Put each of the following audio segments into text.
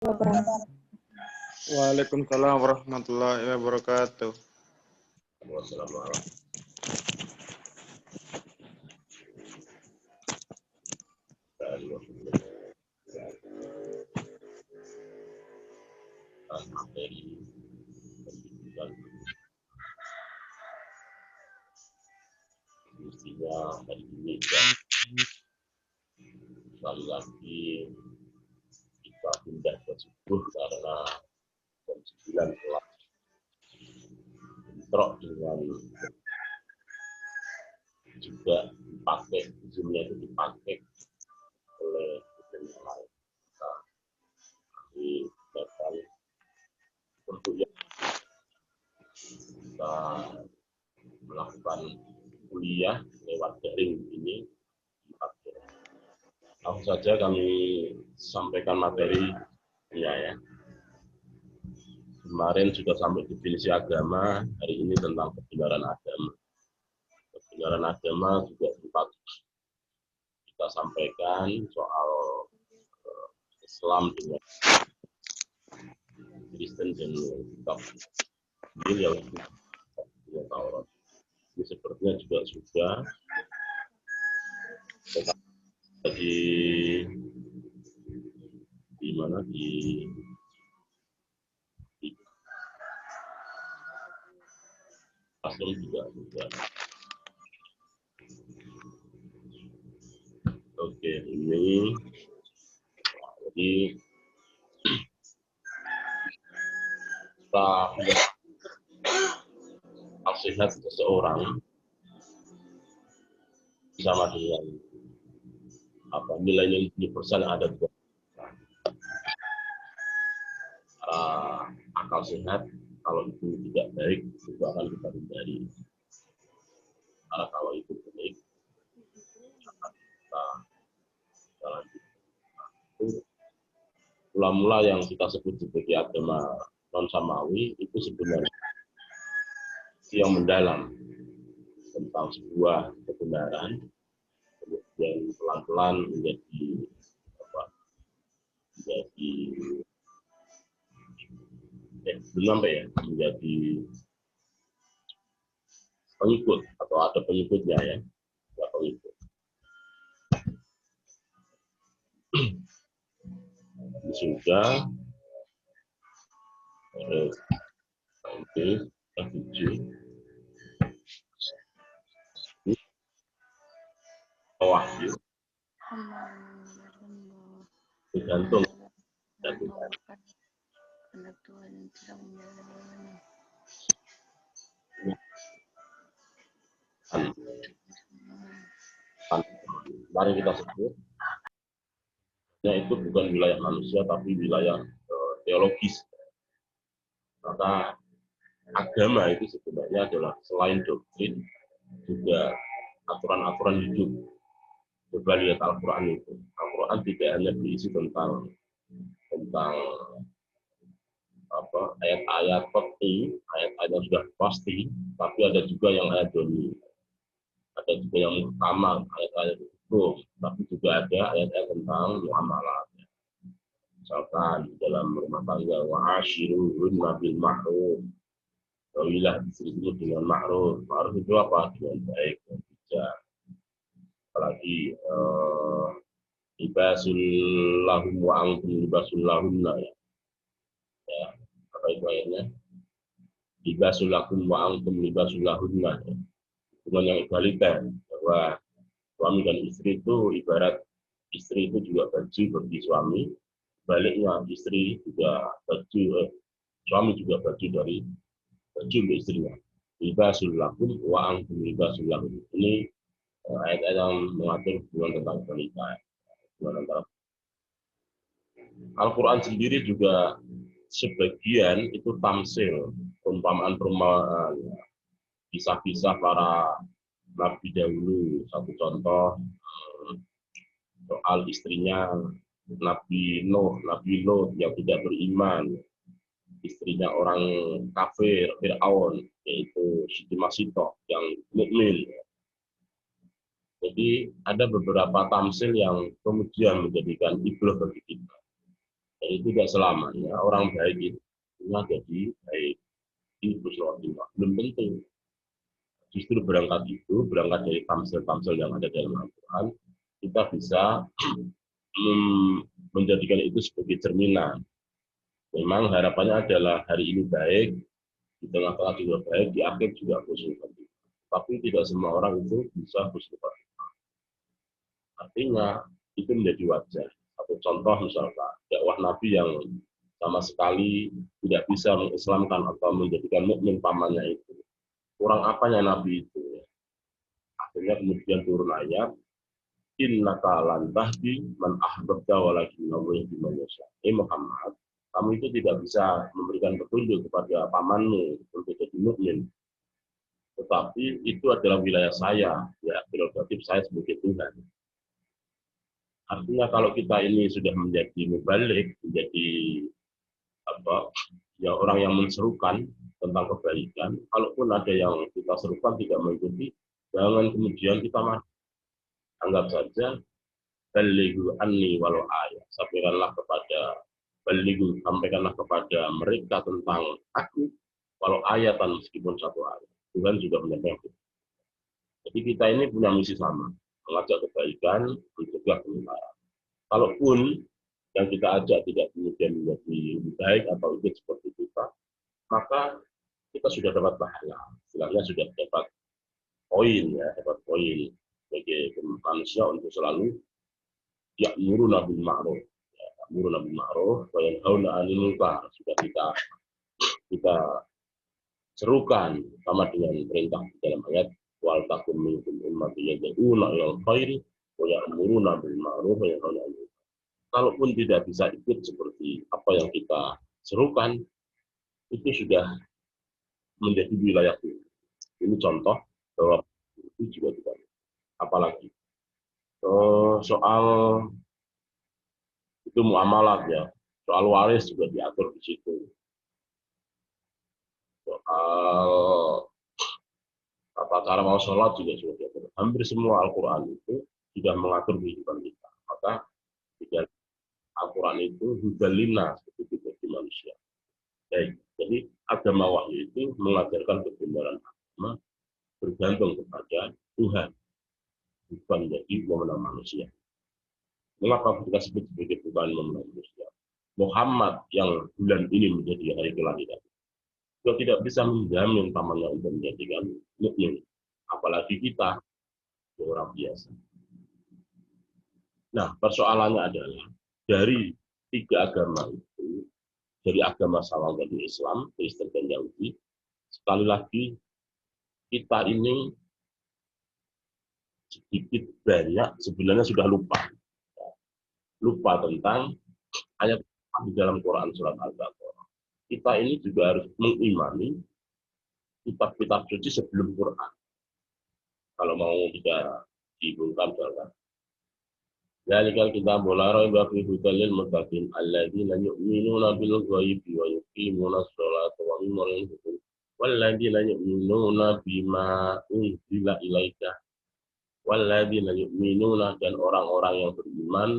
Waalaikumsalam warahmatullahi wabarakatuh. Materi pendidikan mestinya hari ini sekali lagi kita pindah ke subuh karena jam 9 telah bentrok dengan juga dipakai zoomnya itu dipakai oleh yang lain. Di total untuk yang kita melakukan kuliah lewat daring ini dipakai. Langsung saja kami sampaikan materi ya. Kemarin sudah sampai definisi agama, hari ini tentang kebenaran agama. Kebenaran agama juga sempat kita sampaikan soal Islam dengan Kristen dan kitab Injil yang punya Taurat. Ini sepertinya juga sudah di mana di Asal juga sudah. Oke, ini jadi kita nasihat seseorang sama dengan nilai universal yang ada di akal sehat. Kalau itu tidak baik, itu akan kita hindari. Karena kalau itu baik, akan kita jalankan. Mula-mula yang kita sebut sebagai agama non-samawi itu sebenarnya yang mendalam tentang sebuah kebenaran, kemudian pelan-pelan menjadi menjadi pengikut atau ada pengikutnya ya, pengikut. Sudah wahyu tergantung mari kita sebut itu bukan wilayah manusia tapi wilayah teologis. Maka agama itu sebenarnya adalah selain doktrin juga aturan-aturan hidup. Coba lihat Al-Quran itu. Al-Quran tidak hanya berisi tentang ayat-ayat pasti, ayat-ayat yang sudah pasti, tapi ada juga yang ayat doni, ada juga yang utama, ayat-ayat hukum, tapi juga ada ayat-ayat tentang muamalah. Misalkan dalam rumah tangga, wa'ashiruhunna bil ma'ruf, kawilah istri itu dengan ma'ruf. Ma'ruf itu apa? Dengan baik dan bijak. Apalagi libasul lahum wa antum libasul lahunna ya. Apa itu ayatnya? Libasul lahum wa antum libasul lahunna. Hubungan yang egaliter, bahwa suami dan istri itu ibarat istri itu juga baju bagi suami, baliknya istri juga baju, suami juga baju dari baju istrinya. Libasul lahum wa antum libasul lahun. Ini ayat-ayat yang mengatur hubungan tentang wanita. Al-Quran sendiri juga sebagian itu tamsil, perumpamaan-perumpamaan, kisah-kisah para nabi dahulu. Satu contoh soal istrinya Nabi Nuh yang tidak beriman, istrinya orang kafir Fir'aun, yaitu Siti Masitoh yang mukmin. Jadi ada beberapa tamsil yang kemudian menjadikan ibroh bagi kita. Jadi tidak selamanya orang baik itu jadi baik. Ini khusnul belum tentu. Justru berangkat dari tamsil-tamsil yang ada dalam Al-Quran, kita bisa menjadikan itu sebagai cerminan. Memang harapannya adalah hari ini baik, di tengah-tengah juga baik, di akhir juga khusnul khotimah. Tapi tidak semua orang itu bisa khusnul khotimah. Artinya itu menjadi wajar. Satu contoh misalkan dakwah Nabi yang sama sekali tidak bisa mengislamkan atau menjadikan mukmin pamannya itu. Kurang apanya Nabi itu? Akhirnya kemudian turun ayat, innaka lan tahdi man ahbabta walakinallahu yahdi man yasha. Muhammad, kamu itu tidak bisa memberikan petunjuk kepada pamanmu untuk jadi mukmin. Tetapi itu adalah wilayah saya, ya prerogatif saya sebagai Tuhan. Artinya kalau kita ini sudah menjadi mubalik, menjadi ya orang yang menserukan tentang kebaikan, kalaupun ada yang kita serukan tidak mengikuti, jangan kemudian kita anggap saja balighu anni walau ayat. Sampaikanlah kepada mereka tentang aku walau ayatan meskipun satu ayat. Tuhan juga menyampaikan. Jadi kita ini punya misi sama, mengajak kebaikan, mencegah kemungkaran. Kalaupun yang kita ajak tidak kemudian menjadi lebih baik atau ikut seperti kita, maka kita sudah dapat pahala. Istilahnya sudah dapat poin, ya, dapat poin sebagai manusia untuk selalu ya'muruna bil ma'ruf, ya'muruna bil ma'ruf wa yanhauna 'anil munkar. Sudah kita serukan sama dengan perintah dalam ayat wal takum minkum ummatun yad'una ilal khairi wa ya'muruna bil ma'ruf wa yanhauna 'anil munkar. Kalaupun tidak bisa ikut seperti apa yang kita serukan, itu sudah menjadi wilayah itu. Ini contoh bahwa itu juga tidak. Apalagi soal itu muamalat, ya, soal waris juga diatur di situ. Soal tata cara mau sholat juga sudah diatur. Hampir semua Al-Quran itu sudah mengatur kehidupan kita. Maka di dalam Al-Quran itu hudalina seperti bagi manusia. Baik, jadi agama wahyu itu mengajarkan kebenaran agama bergantung kepada Tuhan, bukan menjadi pemenang manusia. Mengapa kita sebut sebagai bukan pemenang manusia? Muhammad yang bulan ini menjadi hari kelahiran, kita tidak bisa menjamin pamannya untuk menjadikan mukmin, apalagi kita orang biasa. Nah, persoalannya adalah dari tiga agama itu, dari agama Samawi dan Islam, Kristen dan Yahudi, sekali lagi kita ini sedikit banyak sebenarnya sudah lupa tentang ayat di dalam Quran surat Al-Baqarah. Kita ini juga harus mengimani kitab-kitab suci sebelum Quran. Kalau mau tidak dibungkam misalkan. Zalikal kitabul la raiba fihi hudal lil muttaqin alladzina yu'minuna bil ghaibi wa yuqimuna sholata wa mimma razaqnahum walladzina yu'minuna bima unzila ilaika walladzina yu'minuna, dan orang-orang yang beriman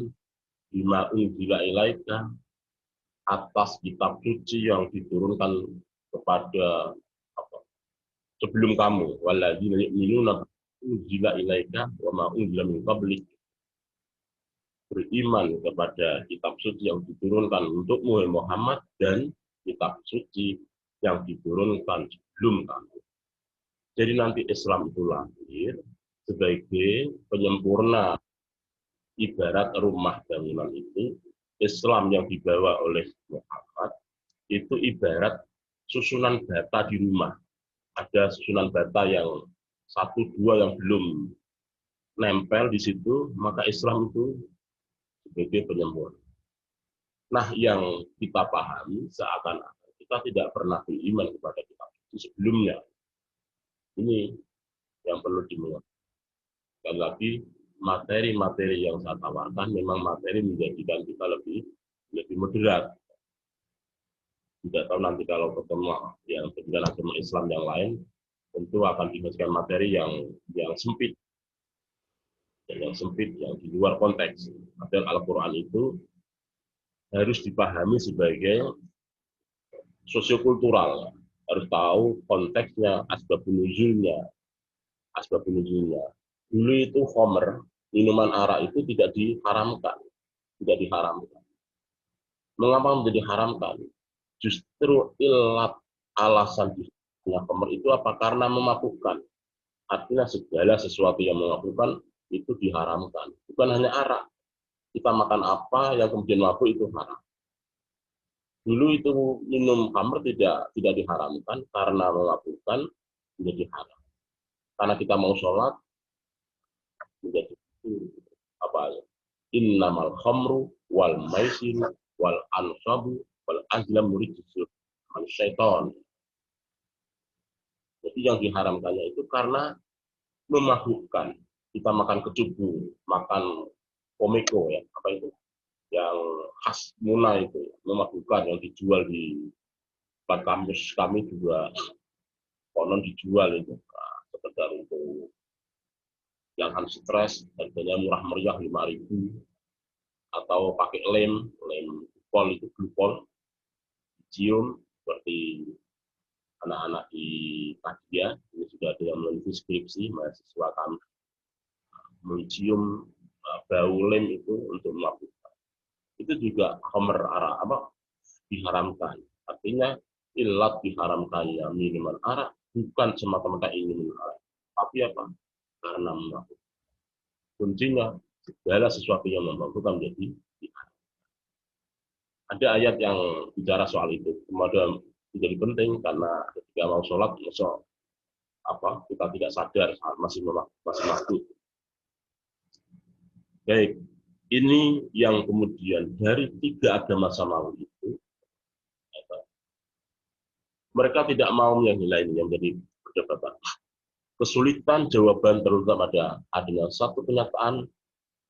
bima unzila ilaika, atas kitab suci yang diturunkan kepada sebelum kamu, walladzina yu'minuna unzila ilaika wa ma unzila min qablik, beriman kepada kitab suci yang diturunkan untukmu Muhammad dan kitab suci yang diturunkan sebelum kamu. Jadi nanti Islam itu lahir sebagai penyempurna ibarat rumah bangunan itu. Islam yang dibawa oleh Muhammad itu ibarat susunan bata di rumah. Ada susunan bata yang satu dua yang belum nempel di situ, maka Islam itu sebagai penyempurna. Nah, yang kita pahami seakan-akan kita tidak pernah beriman kepada kitab suci sebelumnya. Ini yang perlu dimengerti. Sekali lagi, materi-materi yang saya tawarkan memang materi menjadikan kita lebih moderat. Tidak tahu nanti kalau ketemu yang dengan agama Islam yang lain, tentu akan diberikan materi yang sempit, yang di luar konteks. Padahal Al-Quran itu harus dipahami sebagai sosiokultural. Harus tahu konteksnya, asbabun nuzulnya. Dulu itu khamr, minuman arak itu tidak diharamkan. Tidak diharamkan. Mengapa menjadi haramkan? Justru ilat alasan disebutnya khamr itu apa? Karena memabukkan. Artinya segala sesuatu yang memabukkan itu diharamkan. Bukan hanya arak. Kita makan apa yang kemudian mabuk itu haram. Dulu itu minum khamr tidak diharamkan karena memabukkan menjadi haram. Karena kita mau sholat menjadi apa? Innamal khamru wal maisiru wal ansabu wal azlamu rijsun min syaitan. Jadi yang diharamkannya itu karena memabukkan. Kita makan kecubung, makan komeko ya, apa itu? Yang khas Muna itu, memabukkan yang dijual di tempat kampus kami juga konon dijual itu. Nah, sekedar untuk yang stres, harganya murah meriah 5.000 atau pakai lem pol itu glukol, cium seperti anak-anak di Kadia ini sudah ada yang meneliti skripsi mahasiswa kami mencium bau lem itu untuk melakukan itu juga khamr arak apa diharamkan. Artinya ilat diharamkannya minuman arak bukan semata-mata ingin minum arak, tapi apa? Karena melakukan. Kuncinya segala sesuatu yang memabukkan menjadi diharamkan. Ada ayat yang bicara soal itu. Kemudian menjadi penting karena ketika mau sholat, kita tidak sadar masih mabuk. Baik, ini yang kemudian dari 3 agama samawi itu, mereka tidak mau yang lain yang menjadi perdebatan. Kesulitan jawaban terutama pada adanya satu kenyataan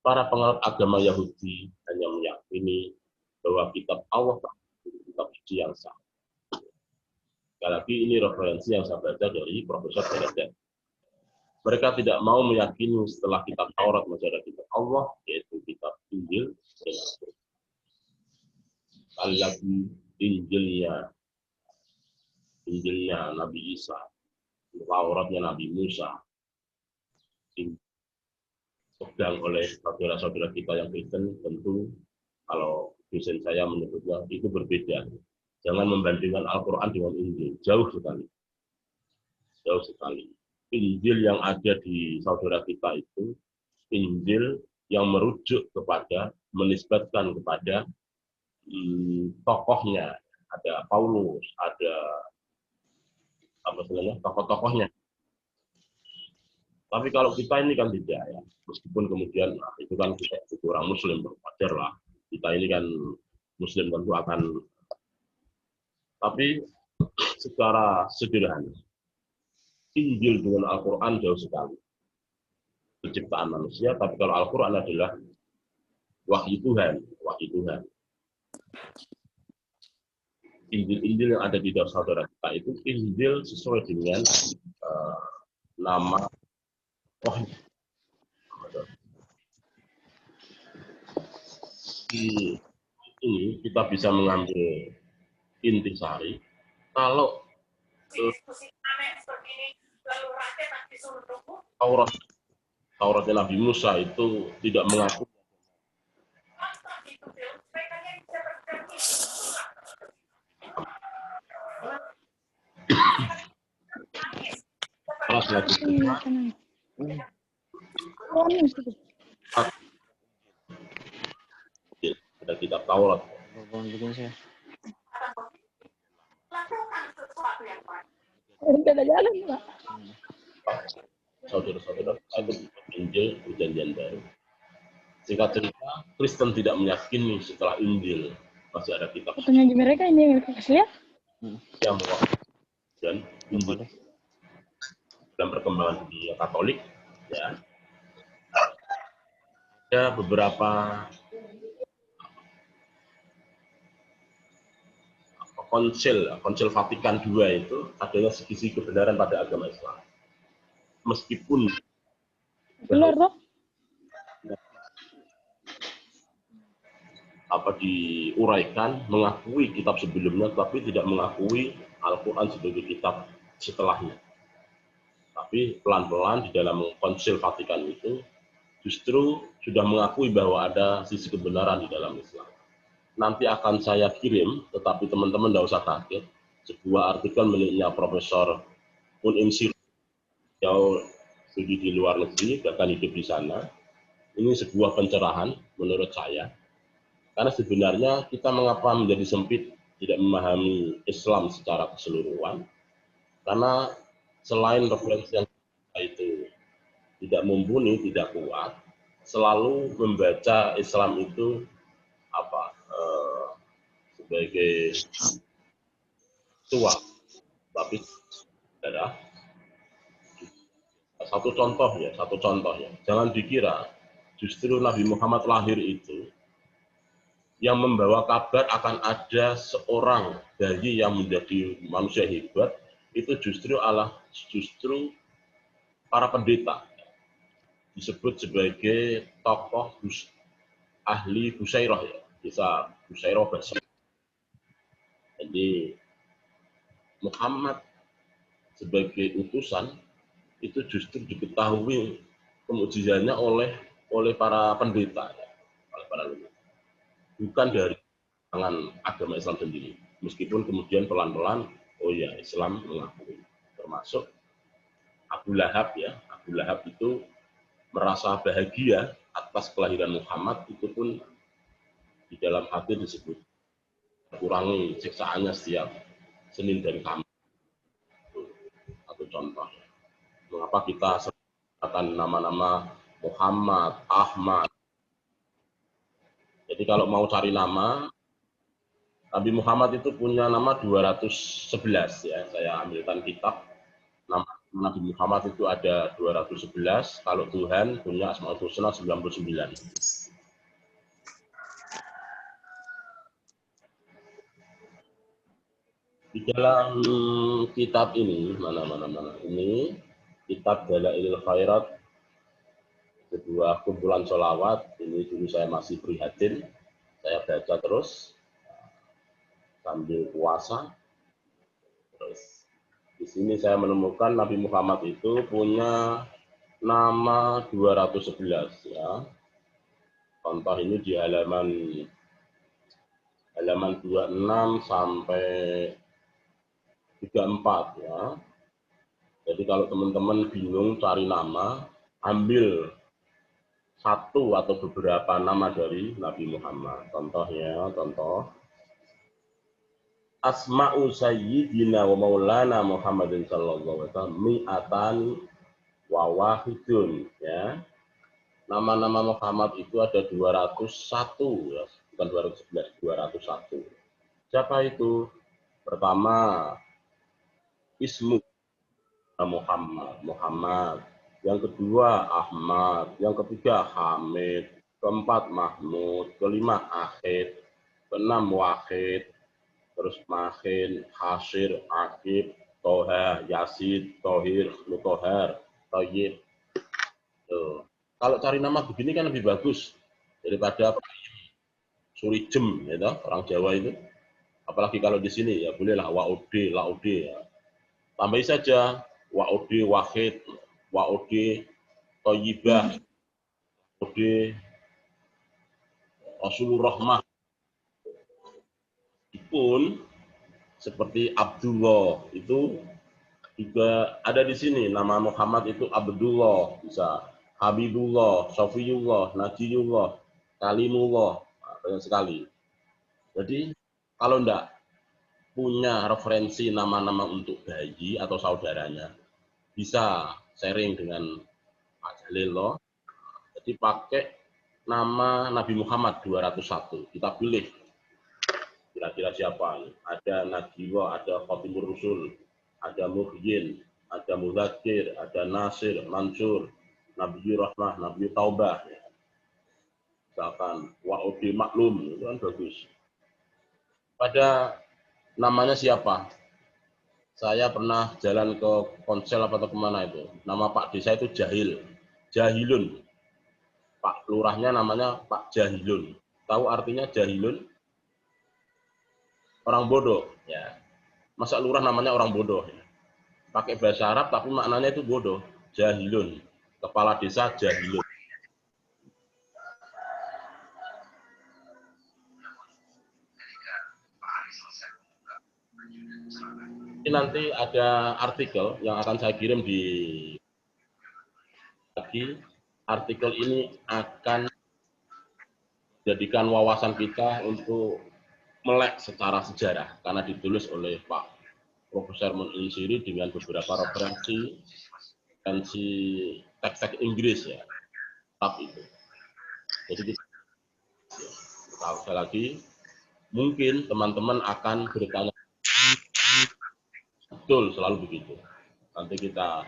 para penganut agama Yahudi hanya meyakini bahwa kitab Allah kitab suci yang sah. Sekali lagi ini referensi yang saya baca dari Profesor Benedict. Mereka tidak mau meyakini setelah kitab Taurat masih ada kitab Allah, yaitu kitab Injil. Sekali lagi Injilnya Nabi Isa, Tauratnya Nabi Musa, dipegang oleh saudara-saudara kita yang Kristen, tentu kalau dosen saya menyebutnya itu berbeda. Jangan membandingkan Al-Quran dengan Injil, jauh sekali. Injil yang ada di saudara kita itu Injil yang merujuk kepada, menisbatkan kepada tokohnya. Ada Paulus, ada tokoh-tokohnya. Tapi kalau kita ini kan tidak ya, meskipun kemudian itu kan kita orang Muslim, wajar lah. Kita ini kan Muslim tentu akan, tapi secara sederhana Injil dengan Al-Quran jauh sekali. Penciptaan manusia, tapi kalau Al-Quran adalah wahyu Tuhan. Injil yang ada di dalam saudara kita itu Injil sesuai dengan nama wahyu. Di ini kita bisa mengambil intisari kalau Tauratnya Nabi Musa itu tidak mengaku ada kitab Taurat. Saudara-saudara, itu Injil Perjanjian Baru. Singkat cerita, Kristen tidak meyakini setelah Injil masih ada kitab. Fotonya di mereka ini mereka kasih lihat. Yang dan Injil dalam perkembangan dunia Katolik, ya ada beberapa konsil Vatikan II itu adanya sisi kebenaran pada agama Islam. Meskipun benar toh? diuraikan, mengakui kitab sebelumnya, tapi tidak mengakui Al-Quran sebagai kitab setelahnya. Tapi pelan-pelan di dalam Konsil Vatikan itu justru sudah mengakui bahwa ada sisi kebenaran di dalam Islam. Nanti akan saya kirim, tetapi teman-teman tidak usah kaget, sebuah artikel miliknya Profesor Unim Sir, jauh studi di luar negeri, bahkan hidup di sana. Ini sebuah pencerahan menurut saya. Karena sebenarnya kita mengapa menjadi sempit, tidak memahami Islam secara keseluruhan. Karena selain referensi yang itu tidak mumpuni, tidak kuat, selalu membaca Islam itu sebagai tua, tapi ada satu contoh ya, jangan dikira justru Nabi Muhammad lahir itu yang membawa kabar akan ada seorang bayi yang menjadi manusia hebat, itu justru para pendeta, disebut sebagai tokoh ahli Busairah ya, bisa Busairah bahasa. Jadi Muhammad sebagai utusan itu justru diketahui kemujizannya oleh para pendeta, ya, oleh para ulama, bukan dari tangan agama Islam sendiri. Meskipun kemudian pelan-pelan, oh ya Islam mengakui, termasuk Abu Lahab ya, Abu Lahab itu merasa bahagia atas kelahiran Muhammad, itu pun di dalam hati disebut kurangi siksaannya setiap Senin dan Kamis. Satu contoh. Mengapa kita akan nama-nama Muhammad, Ahmad. Jadi kalau mau cari nama, Nabi Muhammad itu punya nama 211 ya. Saya ambilkan kitab. Nama Nabi Muhammad itu ada 211. Kalau Tuhan punya Asmaul Husna 99. Di dalam kitab ini, mana ini, kitab Dalailul Khairat, sebuah kumpulan sholawat, ini dulu saya masih prihatin, saya baca terus, sambil puasa. Terus, di sini saya menemukan Nabi Muhammad itu punya nama 211, ya. Contoh ini di halaman 26 sampai 34 ya. Jadi kalau teman-teman bingung cari nama, ambil satu atau beberapa nama dari Nabi Muhammad. Contoh Asma'u Sayyidina wa Maulana Muhammadin sallallahu alaihi wasallam mi'atan wa wahidun ya. Nama-nama Muhammad itu ada 201 ya, bukan 211, 201. Siapa itu? Pertama Ismu Muhammad. Yang kedua Ahmad, yang ketiga Hamid, keempat Mahmud, kelima Ahid, keenam Wahid, terus Mahin, Hasir, Akib, Toha, Yasid, Tohir, Mutohar, Toyib. Kalau cari nama begini kan lebih bagus daripada Surijem, ya, orang Jawa itu. Apalagi kalau di sini ya bolehlah Waude, Laude ya. Tambahin saja Waude Wahid, Waude Toyibah, Waude Rasulur Rahmah. Pun seperti Abdullah itu juga ada di sini. Nama Muhammad itu Abdullah, bisa Habibullah, Sofiyullah, Najiyullah, Kalimullah, banyak sekali. Jadi kalau enggak punya referensi nama-nama untuk bayi atau saudaranya, bisa sharing dengan Pak Jalil loh. Jadi pakai nama Nabi Muhammad 201. Kita pilih kira-kira siapa. Ada Najwa, ada Fatimur Rusul, ada Muhyin, ada Muzakir, ada Nasir, Mansur, Nabi Rahmah, Nabi Taubah. Misalkan Wa'udi Maklum, itu kan bagus. Pada namanya siapa? Saya pernah jalan ke Ponsel atau kemana itu. Nama Pak Desa itu Jahilun. Pak Lurahnya namanya Pak Jahilun. tahu artinya jahilun? Orang bodoh. Ya. Masa lurah namanya orang bodoh? Ya. Pakai bahasa Arab tapi maknanya itu bodoh. Jahilun. Kepala desa jahilun. Ini nanti ada artikel yang akan saya kirim di lagi. Artikel ini akan jadikan wawasan kita untuk melek secara sejarah karena ditulis oleh Pak Profesor Munsiri dengan beberapa referensi teks-teks Inggris ya. Tapi itu. Jadi sekali lagi mungkin teman-teman akan bertanya betul selalu begitu. Nanti kita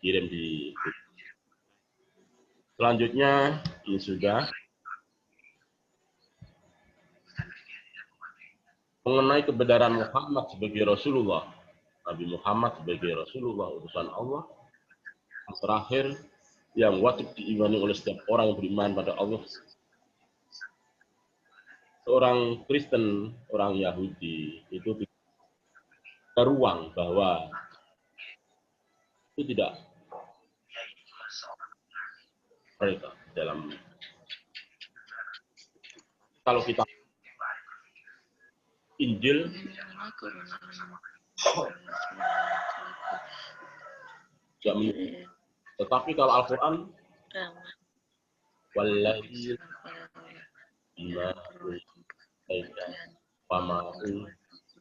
kirim di selanjutnya ini sudah mengenai kebenaran Muhammad sebagai Rasulullah, Nabi Muhammad sebagai Rasulullah utusan Allah. Yang terakhir yang wajib diimani oleh setiap orang yang beriman pada Allah. Seorang Kristen, orang Yahudi itu ada ruang bahwa itu tidak mereka dalam kalau kita Injil tidak menyebut. Tetapi kalau Al-Quran wallahi bima unzila pama'u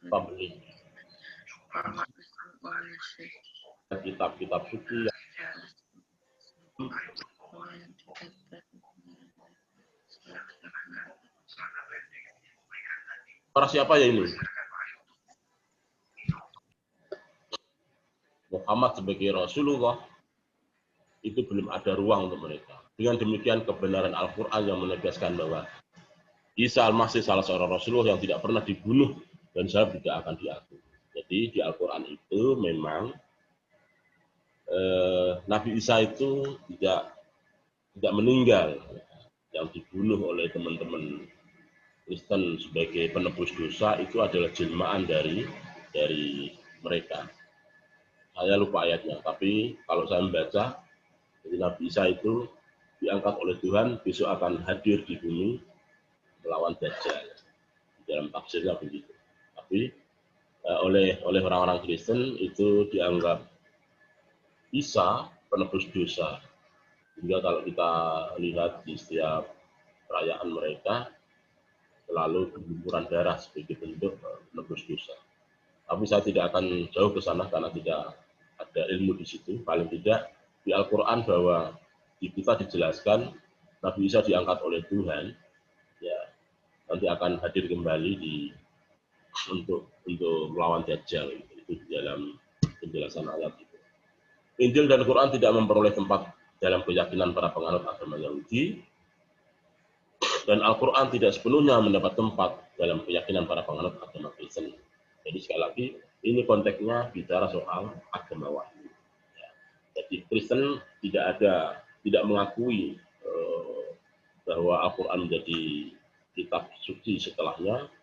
pabli kitab-kitab suci para siapa ya ini? Muhammad sebagai Rasulullah itu belum ada ruang untuk mereka. Dengan demikian kebenaran Al-Quran yang menegaskan bahwa Isa Al-Masih salah seorang Rasulullah yang tidak pernah dibunuh dan saya tidak akan diakui. Jadi di Al-Quran itu memang Nabi Isa itu tidak meninggal, yang dibunuh oleh teman-teman Kristen sebagai penebus dosa itu adalah jelmaan dari mereka. Saya lupa ayatnya, tapi kalau saya membaca, jadi Nabi Isa itu diangkat oleh Tuhan, besok akan hadir di bumi melawan Dajjal. Dalam tafsirnya begitu. Tapi oleh orang-orang Kristen itu dianggap Isa penebus dosa. Sehingga kalau kita lihat di setiap perayaan mereka, selalu berlumuran darah sebagai bentuk penebus dosa. Tapi saya tidak akan jauh ke sana karena tidak ada ilmu di situ. Paling tidak di Al-Quran bahwa di kita dijelaskan Nabi Isa diangkat oleh Tuhan, ya nanti akan hadir kembali untuk melawan Dajjal. Itu di dalam penjelasan ayat itu. Injil dan Quran tidak memperoleh tempat dalam keyakinan para penganut agama Yahudi, dan Al-Quran tidak sepenuhnya mendapat tempat dalam keyakinan para penganut agama Kristen. Jadi sekali lagi, ini konteksnya bicara soal agama wahyu. Ya. Jadi Kristen tidak mengakui bahwa Al-Quran menjadi kitab suci setelahnya.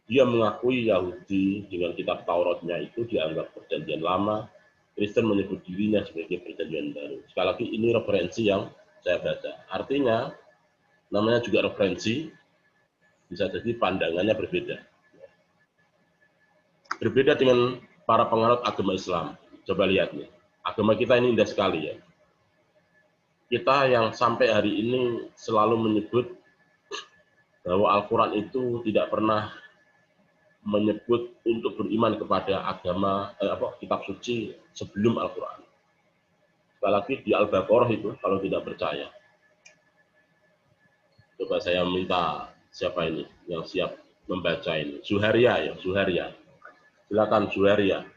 Dia mengakui Yahudi dengan kitab Tauratnya itu dianggap perjanjian lama. Kristen menyebut dirinya sebagai perjanjian baru. Sekali lagi, ini referensi yang saya baca. Artinya, namanya juga referensi, bisa jadi pandangannya berbeda. Berbeda dengan para penganut agama Islam. Coba lihat nih, agama kita ini indah sekali ya. Kita yang sampai hari ini selalu menyebut bahwa Al-Quran itu tidak pernah menyebut untuk beriman kepada agama kitab suci sebelum Al-Quran. Sekali lagi di Al-Baqarah itu kalau tidak percaya. Coba saya minta siapa ini yang siap membaca ini. Zuharia ya, Zuharia. Silakan Zuharia.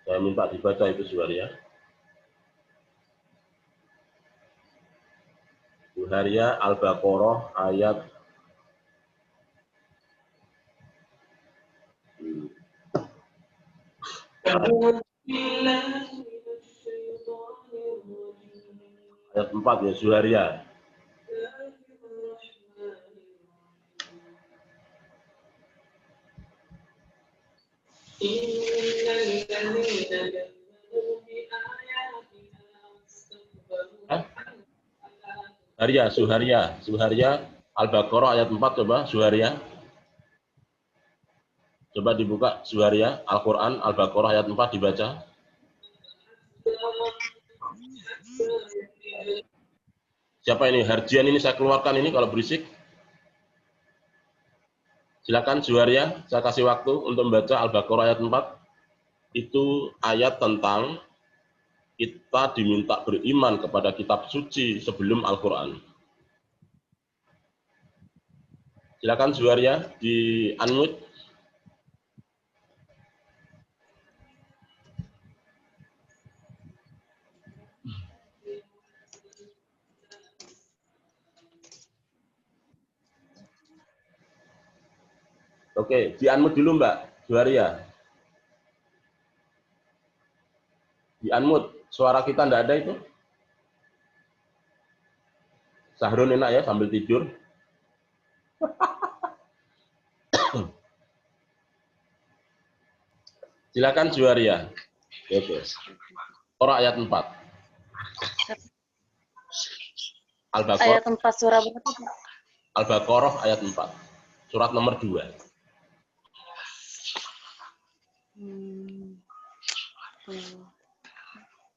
Saya minta dibaca itu Zuharia. Zuharia Al-Baqarah ayat ayat 4 ya Zuharia. Suharya, Al-Baqarah ayat 4 coba, Suharya. Coba dibuka Suharya, Al-Quran, Al-Baqarah ayat 4 dibaca. Siapa ini? Harjian ini saya keluarkan ini kalau berisik. Silakan Suharya, saya kasih waktu untuk membaca Al-Baqarah ayat 4. Itu ayat tentang kita diminta beriman kepada kitab suci sebelum Al-Quran. Silakan Suharya, di unmute. Oke, di unmute dulu Mbak Suharya. Di unmute, suara kita enggak ada itu. Sahrun enak ya sambil tidur. Silakan Suharya. Oke. Surah ayat 4. Al-Baqarah. Ayat 4 surah berapa? Al-Baqarah ayat 4. Surat nomor 2. Tuh.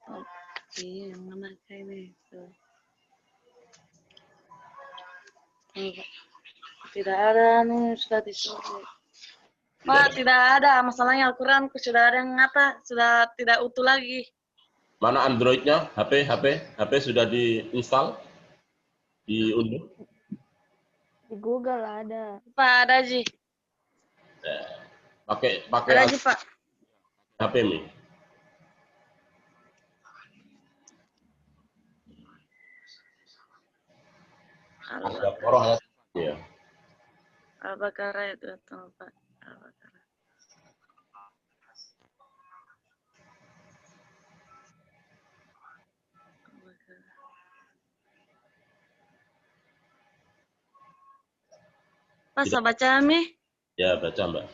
Oke, yang mana ini? Tuh. Tidak ada nih, sudah disuruh. Pak, tidak ada. Masalahnya Al-Quran sudah ada yang apa? Sudah tidak utuh lagi. Mana Android-nya? HP sudah diinstal? Diunduh? Di Google ada. Pak, ada Ji. Pakai Ada Ji, Pak. HP nih. Al-Baqarah ayat 4 ya. Al-Baqarah itu Pak. Al-Baqarah. Pak, saya baca mi? Ya, baca Mbak.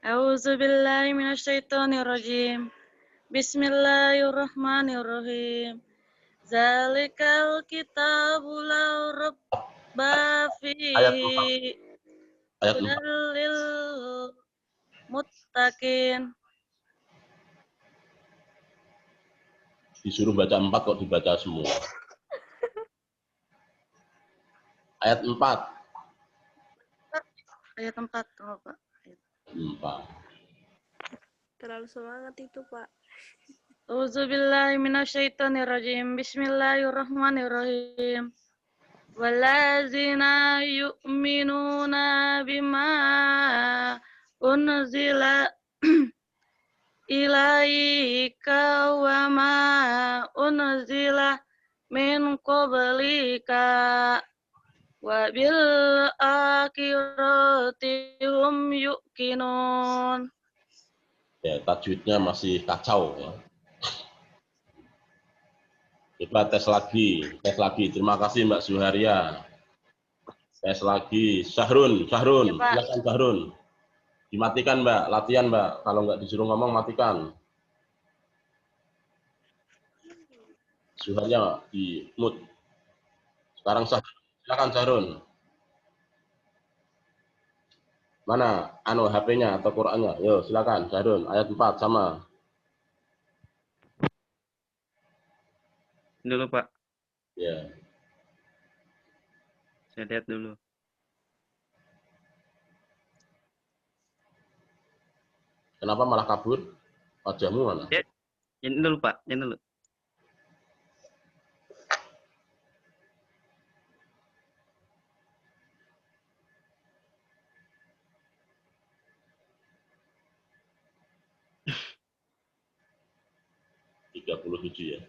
A'udzubillahi minasyaitonirrajim. Bismillahirrahmanirrahim. Zalikal kitabul la rabba fihi Ayat 4. hudallil muttaqin. Disuruh baca 4 kok dibaca semua. Ayat 4. Ayat 4, oh, Pak. 4. Terlalu semangat itu, Pak. A'udzubillahi minasyaitonirrajim. Bismillahirrahmanirrahim. Wallazina yu'minuna bima unzila ilaika wa ma unzila min qablika wa bil akhirati hum yuqinun. Ya, tajwidnya masih kacau ya. Coba tes lagi. Terima kasih Mbak Suharya. Tes lagi. Sahrun. Ya, Silakan Sahrun. Dimatikan Mbak, latihan Mbak. Kalau nggak disuruh ngomong, matikan. Suharya di mute. Sekarang Sahrun. Silakan Sahrun. Mana? HP-nya atau Qur'annya? Yo, silakan Sahrun. Ayat 4 sama. Dulu Pak, Ya. saya lihat dulu. Kenapa malah kabur? Wajahmu mana? Ya, ini dulu Pak, ini dulu. Ya.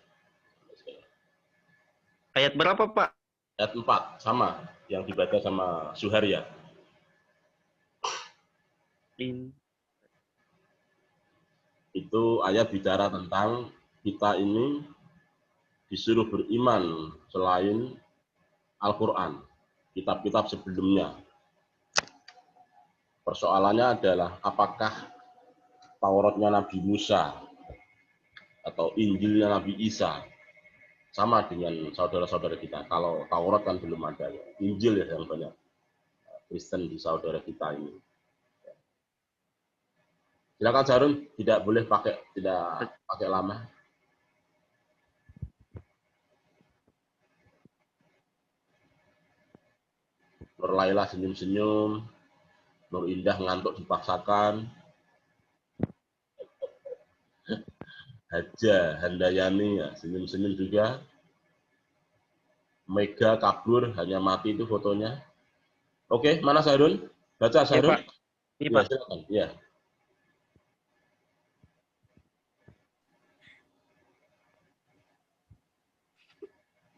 Ayat berapa Pak? Ayat 4 sama yang dibaca sama Suharya. Ini. Itu ayat bicara tentang kita ini disuruh beriman selain Al-Quran, kitab-kitab sebelumnya. Persoalannya adalah apakah Tauratnya Nabi Musa atau Injilnya Nabi Isa sama dengan saudara-saudara kita. Kalau Taurat kan belum ada, ya. Injil ya yang banyak Kristen di saudara kita ini. Silakan Sarun, tidak boleh tidak pakai lama. Nur Laila senyum-senyum, Nur Indah ngantuk dipaksakan, Haja Handayani ya, senyum-senyum juga. Mega kabur, hanya mati itu fotonya. Oke, mana Sarun? Baca Iya, Sarun? Pak. Ini, Ya, Pak. silakan. Ya.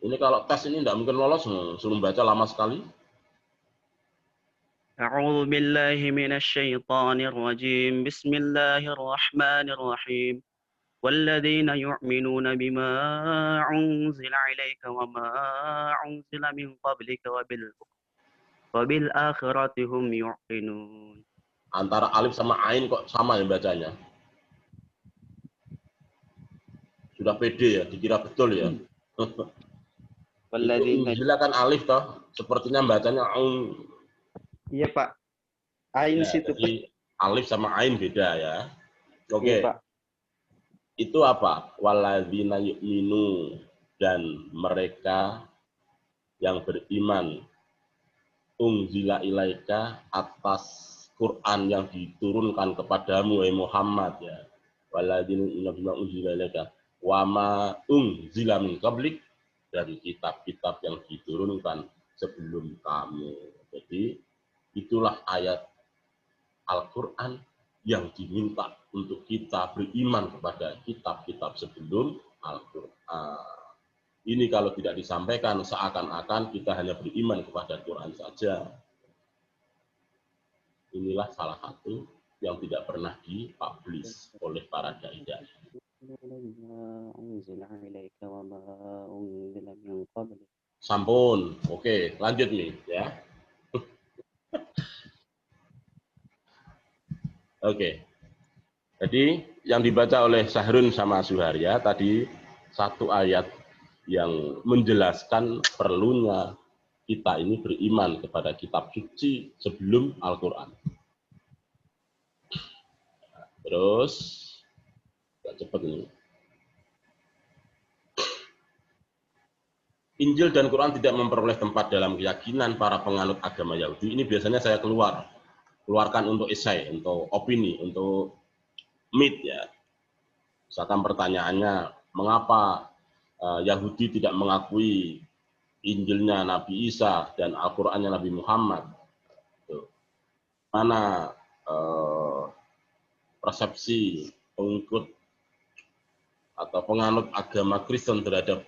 Ini kalau tes ini tidak mungkin lolos, suruh baca lama sekali. أعوذ بالله من الشيطان الرجيم بسم الله الرحمن الرحيم والذين يؤمنون بما أنزل إليك وما أنزل من قبلك وبالآخرة هم يوقنون. Antara alif sama ain kok sama ya bacanya. Sudah pede ya, dikira betul ya. Itu Injilnya kan alif toh, sepertinya bacanya aun. Iya, Pak. Ain Ya, situ, jadi alif sama ain beda ya. Oke. Iya, Pak. Itu apa? Walladzina yu'minu, dan mereka yang beriman unzila ilaika, atas Quran yang diturunkan kepadamu Muhammad ya. Walladzina yu'minu bima unzila ilaika wa ma unzila min qablik, dari kitab-kitab yang diturunkan sebelum kamu. Jadi itulah ayat Al-Quran yang diminta untuk kita beriman kepada kitab-kitab sebelum Al-Quran. Ini kalau tidak disampaikan seakan-akan kita hanya beriman kepada Quran saja. Inilah salah satu yang tidak pernah dipublish oleh para dai-dai. Sampun, oke, lanjut nih ya. Oke. Jadi yang dibaca oleh Sahrun sama Suharya tadi satu ayat yang menjelaskan perlunya kita ini beriman kepada kitab suci sebelum Al-Quran. Terus, cepat ini. Injil dan Quran tidak memperoleh tempat dalam keyakinan para penganut agama Yahudi. Ini biasanya saya keluarkan untuk esai, untuk opini, untuk meet ya. Misalkan pertanyaannya, mengapa Yahudi tidak mengakui Injilnya Nabi Isa dan Al-Qurannya Nabi Muhammad? Mana persepsi pengikut atau penganut agama Kristen terhadap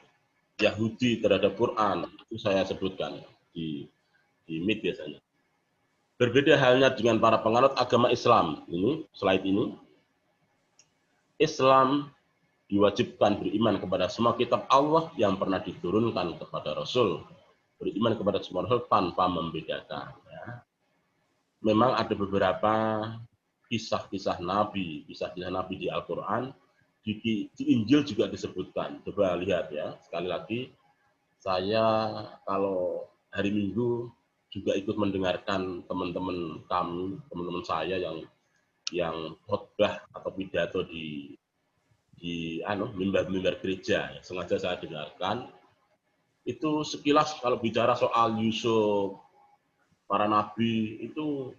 Yahudi terhadap Quran? Itu saya sebutkan di meet biasanya. Berbeda halnya dengan para penganut agama Islam. Ini slide ini. Islam diwajibkan beriman kepada semua kitab Allah yang pernah diturunkan kepada Rasul. Beriman kepada semua Rasul tanpa membedakan. Ya. Memang ada beberapa kisah-kisah Nabi di Al-Quran, di Injil juga disebutkan. Coba lihat ya, sekali lagi, saya kalau hari Minggu juga ikut mendengarkan teman-teman kami, teman-teman saya yang khotbah atau pidato di mimbar-mimbar gereja, ya, sengaja saya dengarkan. Itu sekilas kalau bicara soal Yusuf, para nabi itu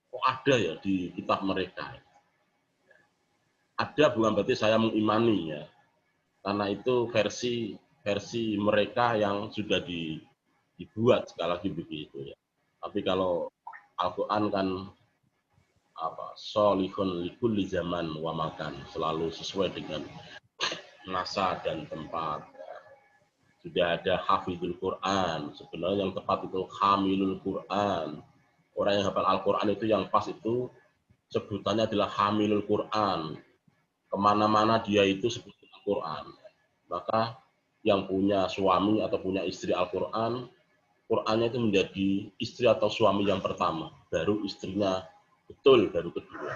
kok ada ya di kitab mereka. Ada bukan berarti saya mengimani ya, karena itu versi mereka yang sudah dibuat sekali lagi begitu ya. Tapi kalau Al-Quran kan solihun likulli zaman wa makan, selalu sesuai dengan masa dan tempat. Sudah ada hafizul Quran, sebenarnya yang tepat itu hamilul Quran. Orang yang hafal Al-Quran itu yang pas itu sebutannya adalah hamilul Quran. Kemana-mana dia itu sebutan Al-Quran. Maka yang punya suami atau punya istri Al-Quran, Qurannya itu menjadi istri atau suami yang pertama, baru istrinya betul, baru kedua.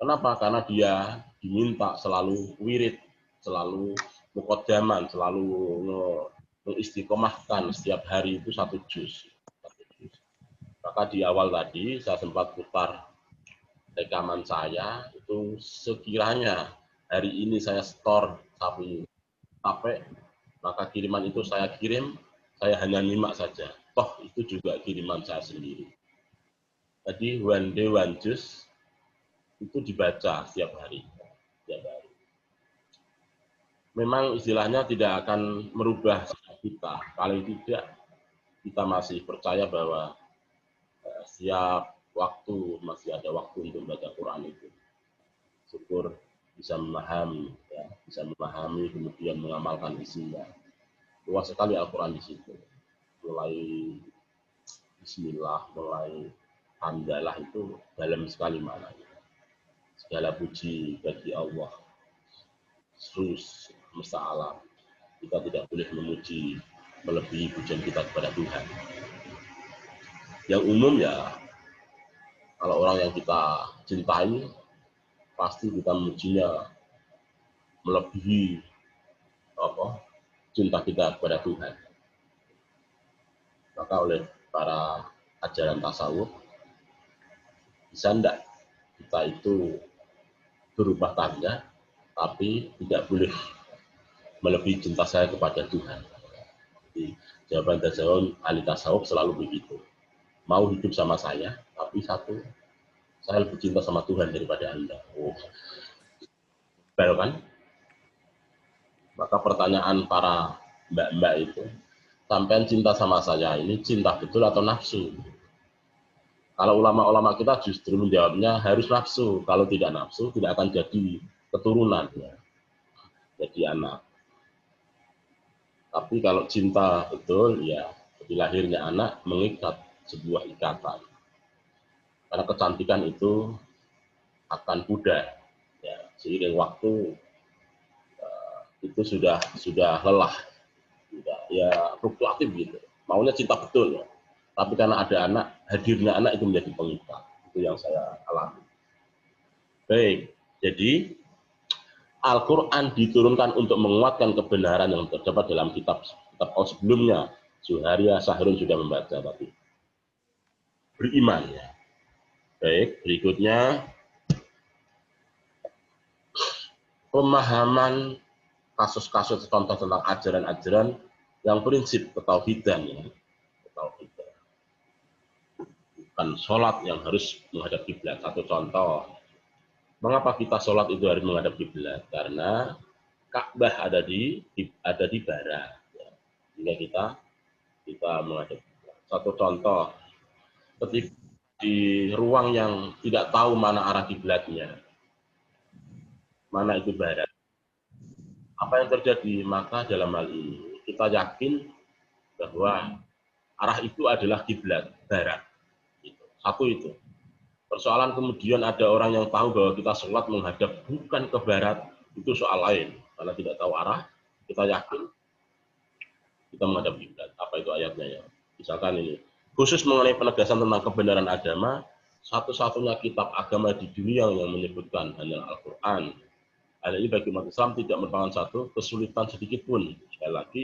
Kenapa? Karena dia diminta selalu wirid, selalu muqaddaman, selalu mengistiqomahkan setiap hari itu satu juz. Maka di awal tadi saya sempat putar rekaman saya itu, sekiranya hari ini saya store satu HP, maka kiriman itu saya kirim, saya hanya nyimak saja. Toh itu juga kiriman saya sendiri. Jadi one day one juz itu dibaca setiap hari. Memang istilahnya tidak akan merubah kita. Paling tidak kita masih percaya bahwa setiap waktu masih ada waktu untuk membaca Quran itu. Syukur bisa memahami, ya, bisa memahami kemudian mengamalkan isinya. Luas sekali Al-Quran di situ. Mulai Bismillah, mulai Hamdalah itu dalam sekali maknanya. Segala puji bagi Allah, terus semesta alam. Kita tidak boleh memuji melebihi pujian kita kepada Tuhan. Yang umum ya, kalau orang yang kita cintai, pasti kita memujinya melebihi cinta kita kepada Tuhan. Maka oleh para ajaran tasawuf, bisa enggak kita itu berubah tangga, tapi tidak boleh melebihi cinta saya kepada Tuhan. Jadi jawaban ahli tasawuf selalu begitu. Mau hidup sama saya, tapi satu, saya lebih cinta sama Tuhan daripada Anda. Betul kan? Maka pertanyaan para mbak-mbak itu, sampean cinta sama saya ini cinta betul atau nafsu? Kalau ulama-ulama kita justru menjawabnya harus nafsu. Kalau tidak nafsu, tidak akan jadi keturunan, ya. Jadi anak. Tapi kalau cinta betul, ya di lahirnya anak mengikat sebuah ikatan. Karena kecantikan itu akan pudar, ya, seiring waktu. Itu sudah lelah, ya fluktuatif gitu. Maunya cinta betul, ya. Tapi karena ada anak, hadirnya anak itu menjadi pengikat. Itu yang saya alami. Baik, jadi Al-Quran diturunkan untuk menguatkan kebenaran yang terdapat dalam kitab sebelumnya. Zuharia, Sahrun sudah membaca tadi. Beriman, ya. Baik, berikutnya pemahaman kasus-kasus contoh tentang ajaran-ajaran yang prinsip ketauhidan, ya. Ketauhidan. Bukan sholat yang harus menghadap kiblat. Satu contoh, mengapa kita sholat itu harus menghadap kiblat? Karena Ka'bah ada di barat, ya. Jika kita menghadap kiblat. Satu contoh, ketika di ruang yang tidak tahu mana arah kiblatnya, mana itu barat, apa yang terjadi? Maka dalam hal ini kita yakin bahwa arah itu adalah kiblat barat. Satu itu. Persoalan kemudian ada orang yang tahu bahwa kita sholat menghadap bukan ke barat, itu soal lain. Karena tidak tahu arah, kita yakin kita menghadap kiblat. Apa itu ayatnya, ya? Misalkan ini, khusus mengenai penegasan tentang kebenaran agama, satu-satunya kitab agama di dunia yang menyebutkan hanya Al-Quran. Hal ini bagi umat Islam tidak merupakan satu kesulitan sedikit pun. Sekali lagi,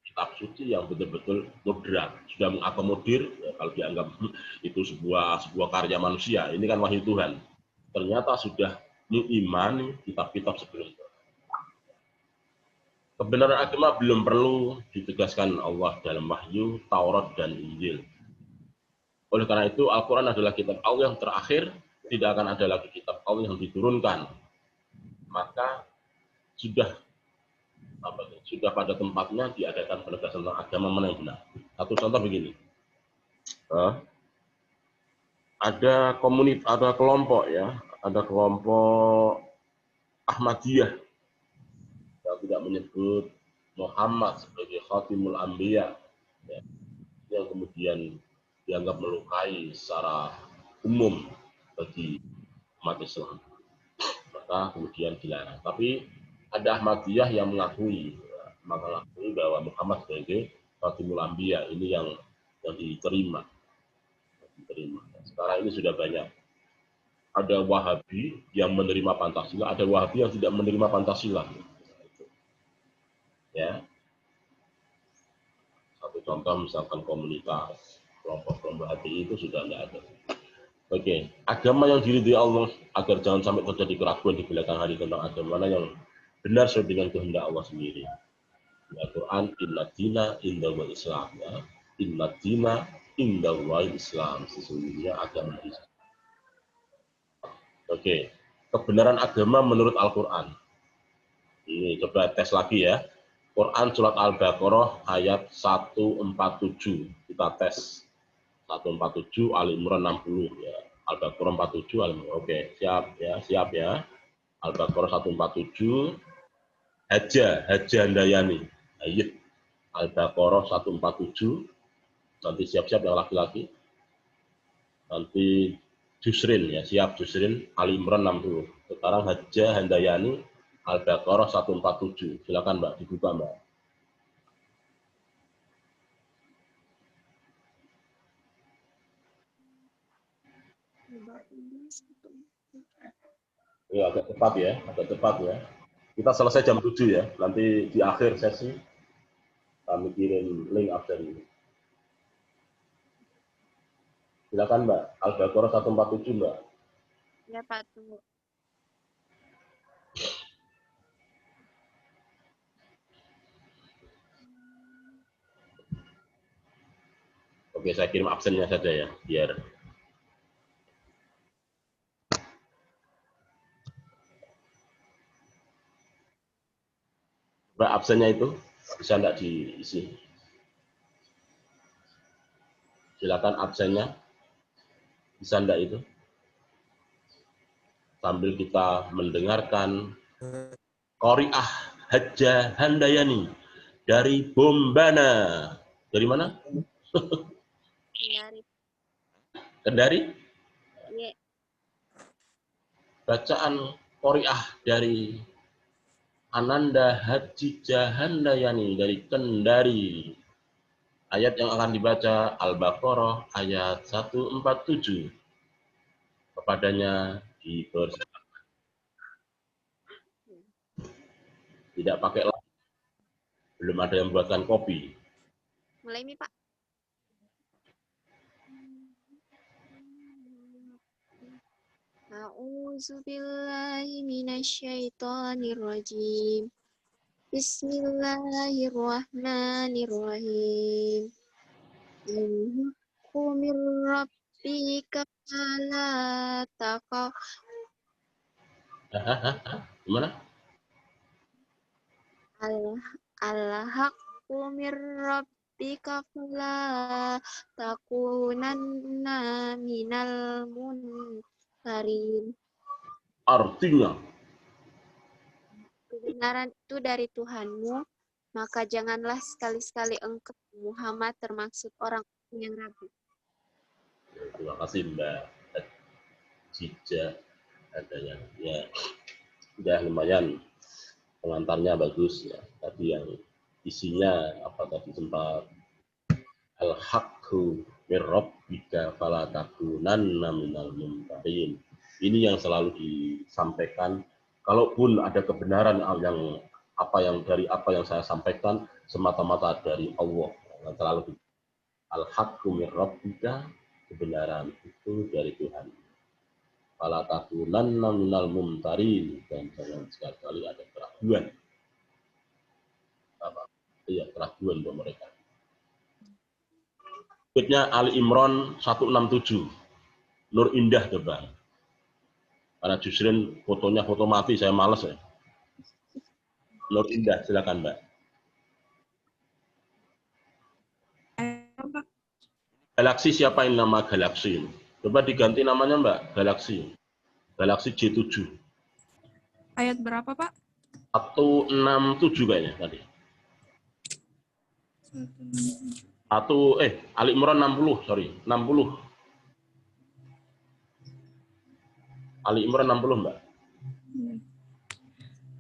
kitab suci yang betul-betul moderat, sudah mengakomodir, ya, kalau dianggap itu sebuah karya manusia. Ini kan wahyu Tuhan. Ternyata sudah mengimani kitab-kitab sebelumnya. Kebenaran agama belum perlu ditegaskan Allah dalam wahyu, Taurat, dan Injil. Oleh karena itu, Al-Quran adalah kitab Allah yang terakhir. Tidak akan ada lagi kitab Allah yang diturunkan. Maka sudah pada tempatnya diadakan penegasan tentang agama mana yang benar. Satu contoh begini. Ada kelompok, ya, ada kelompok Ahmadiyah yang tidak menyebut Muhammad sebagai Khatimul Anbiya, ya, yang kemudian dianggap melukai secara umum bagi umat Islam, maka kemudian dilarang. Tapi ada Ahmadiyah yang mengakui mengakui bahwa Muhammad sebagai Khatimul Anbiya, ini yang diterima. Sekarang ini sudah banyak. Ada Wahabi yang menerima Pancasila, ada Wahabi yang tidak menerima Pancasila. Ya. Satu contoh misalkan komunitas, kelompok-kelompok HTI itu sudah tidak ada. Oke, agama yang diridhoi Allah agar jangan sampai terjadi keraguan di belakang hari tentang agama mana yang benar sesuai dengan kehendak Allah sendiri. Al-Quran, inna dina indallah Islam. Ya. Inna dina indallah Islam. Sesungguhnya agama Islam. Oke, kebenaran agama menurut Al-Quran. Ini coba tes lagi ya. Quran surat Al-Baqarah ayat 147. Kita tes. 147, Ali Imran 60 ya. Al-Baqarah 47, Ali Imran. Oke, siap ya. Al-Baqarah 147. Haja Handayani. Ayat Al-Baqarah 147. Nanti siap-siap yang laki-laki. Nanti Jusrin ya, siap Jusrin. Ali Imran 60. Sekarang Haja Handayani Al-Baqarah 147. Silakan Mbak, dibuka Mbak. Ya, agak cepat ya. Kita selesai jam 7 ya. Nanti di akhir sesi kami kirim link absen ini. Silakan Mbak, Al-Baqarah 147 Mbak. Ya Pak, tunggu. Oke, saya kirim absennya saja ya, biar Mbak absennya itu bisa enggak diisi? Silakan absennya bisa enggak itu? Sambil kita mendengarkan Qori'ah Haja Handayani dari Bombana. Dari mana? Dari Kendari? Ye. Bacaan Qori'ah dari Ananda Hajijah Handayani dari Kendari. Ayat yang akan dibaca Al-Baqarah ayat 147. Kepadanya dipersilakan. Tidak pakai lagi. Belum ada yang membuatkan kopi. Mulai nih Pak. A'udzu billahi minasyaitonir rajim. Bismillahirrahmanirrahim. Innahu min rabbika la taqaf. Gimana? Al-haqqu min rabbika fala takunanna minal munkarin. Artinya, Kebenaran itu dari Tuhanmu, maka janganlah sekali-sekali engkau Muhammad termasuk orang yang ragu. terima kasih Mbak Hajijah ada yang ya udah lumayan, pengantarnya bagus ya. Tadi yang isinya apa tadi sempat al-haqqu min rabbika fala takunanna minal mumtarin. Ini yang selalu disampaikan. Kalaupun ada kebenaran yang dari apa yang saya sampaikan semata-mata dari Allah. Yang selalu al-haqqu min rabbika, kebenaran itu dari Tuhan. Fala takunanna minal mumtarin, dan jangan sekali-kali ada keraguan. Iya, keraguan untuk mereka. Berikutnya Ali Imran 167. Nur Indah coba. Karena Jusrin fotonya foto mati, saya males ya. Nur Indah, silakan Mbak. Galaksi siapa yang nama Galaksi? Coba diganti namanya Mbak, Galaksi. Galaksi J7. Ayat berapa, Pak? 167 kayaknya tadi. Ali Imran 60, sorry. 60. Ali Imran 60, Mbak.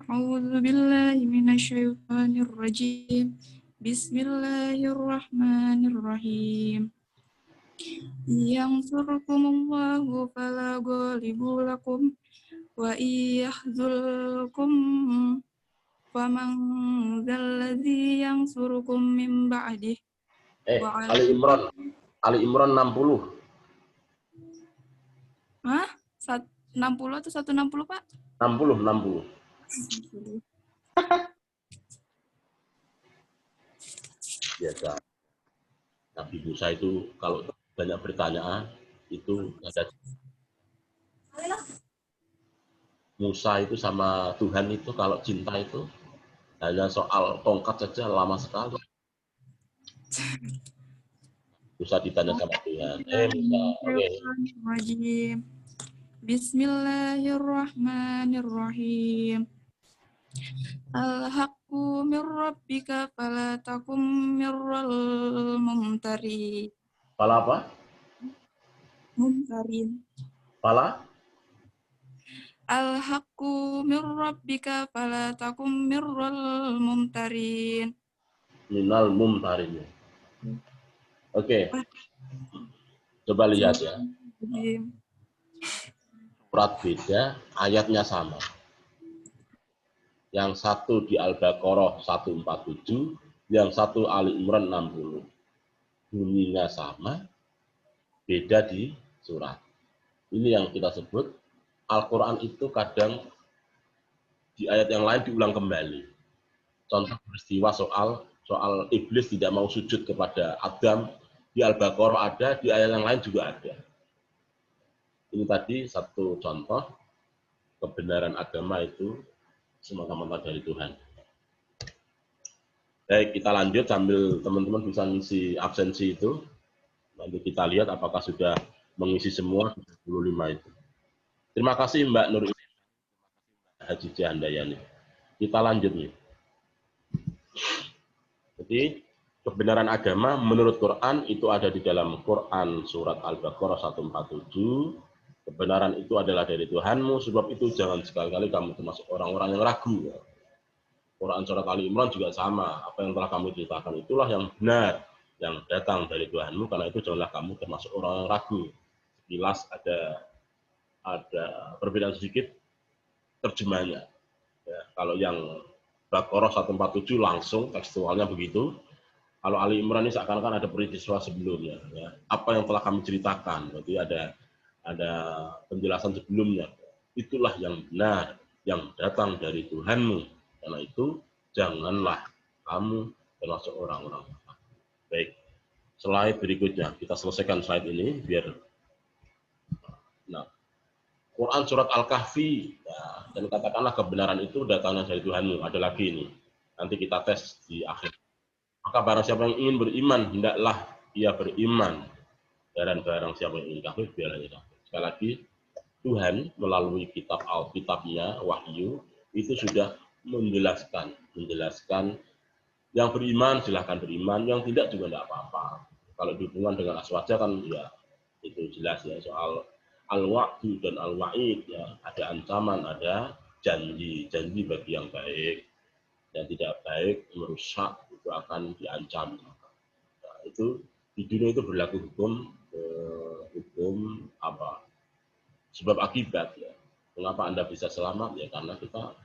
A'udzu billahi minasyaitonir rajim. Bismillahirrahmanirrahim. Yansurkumullahu fala ghaliba lakum wa yahzulkum faman dzalladzi yansurukum min ba'dih. Ali Imran 60. Hah? 60 atau 160, Pak? 60. Biasa. Nabi Musa itu kalau banyak pertanyaan itu ada. Musa itu sama Tuhan itu kalau cinta itu hanya soal tongkat saja lama sekali. Musa ditanya sama Tuhan. Musa, oke. Bismillahirrahmanirrahim. Al-haqqu min rabbika fala takum mirral mumtari. Pala apa? Mumtarin. Pala? Al-haqqu min rabbika fala takum mirral mumtarin. Minal mumtarin. Oke. Coba lihat ya. Surat beda, ayatnya sama. Yang satu di Al-Baqarah 147, yang satu Ali Imran 60. Bunyinya sama, beda di surat. Ini yang kita sebut, Al-Quran itu kadang di ayat yang lain diulang kembali. Contoh peristiwa soal iblis tidak mau sujud kepada Adam, di Al-Baqarah ada, di ayat yang lain juga ada. Ini tadi satu contoh, kebenaran agama itu semata-mata dari Tuhan. Baik, kita lanjut sambil teman-teman bisa ngisi absensi itu. Nanti kita lihat apakah sudah mengisi semua 25 itu. Terima kasih Mbak Nur Haji Handayani. Kita lanjut nih. Jadi kebenaran agama menurut Quran itu ada di dalam Quran surat Al-Baqarah 147. Kebenaran itu adalah dari Tuhanmu, sebab itu jangan sekali-kali kamu termasuk orang-orang yang ragu. Quran surat Ali Imran juga sama, apa yang telah kamu ceritakan itulah yang benar, yang datang dari Tuhanmu, karena itu janganlah kamu termasuk orang yang ragu. Sekilas ada perbedaan sedikit terjemahnya. Ya, kalau yang Baqarah 147 langsung tekstualnya begitu. Kalau Ali Imran ini seakan-akan ada peristiwa sebelumnya. Ya. Apa yang telah kami ceritakan, berarti ada penjelasan sebelumnya. Itulah yang benar, yang datang dari Tuhanmu. Karena itu, janganlah kamu termasuk orang-orang. Baik, slide berikutnya. Kita selesaikan slide ini, biar... Nah, Quran Surat Al-Kahfi, ya, dan katakanlah kebenaran itu datangnya dari Tuhanmu. Ada lagi ini, nanti kita tes di akhir. Maka barang siapa yang ingin beriman, hendaklah ia beriman. Dan barang siapa yang ingin kafir, biarlah ia kafir. Sekali lagi, Tuhan melalui kitab Alkitabnya, Wahyu, itu sudah menjelaskan yang beriman silahkan beriman, yang tidak juga tidak apa-apa. Kalau dihubungkan dengan aswaja kan ya itu jelas ya, soal al-wa'du dan al-wa'id ya, ada ancaman, ada janji bagi yang baik, yang tidak baik merusak itu akan diancam. Nah, itu di dunia itu berlaku hukum apa? Sebab akibat ya. Mengapa Anda bisa selamat ya, karena kita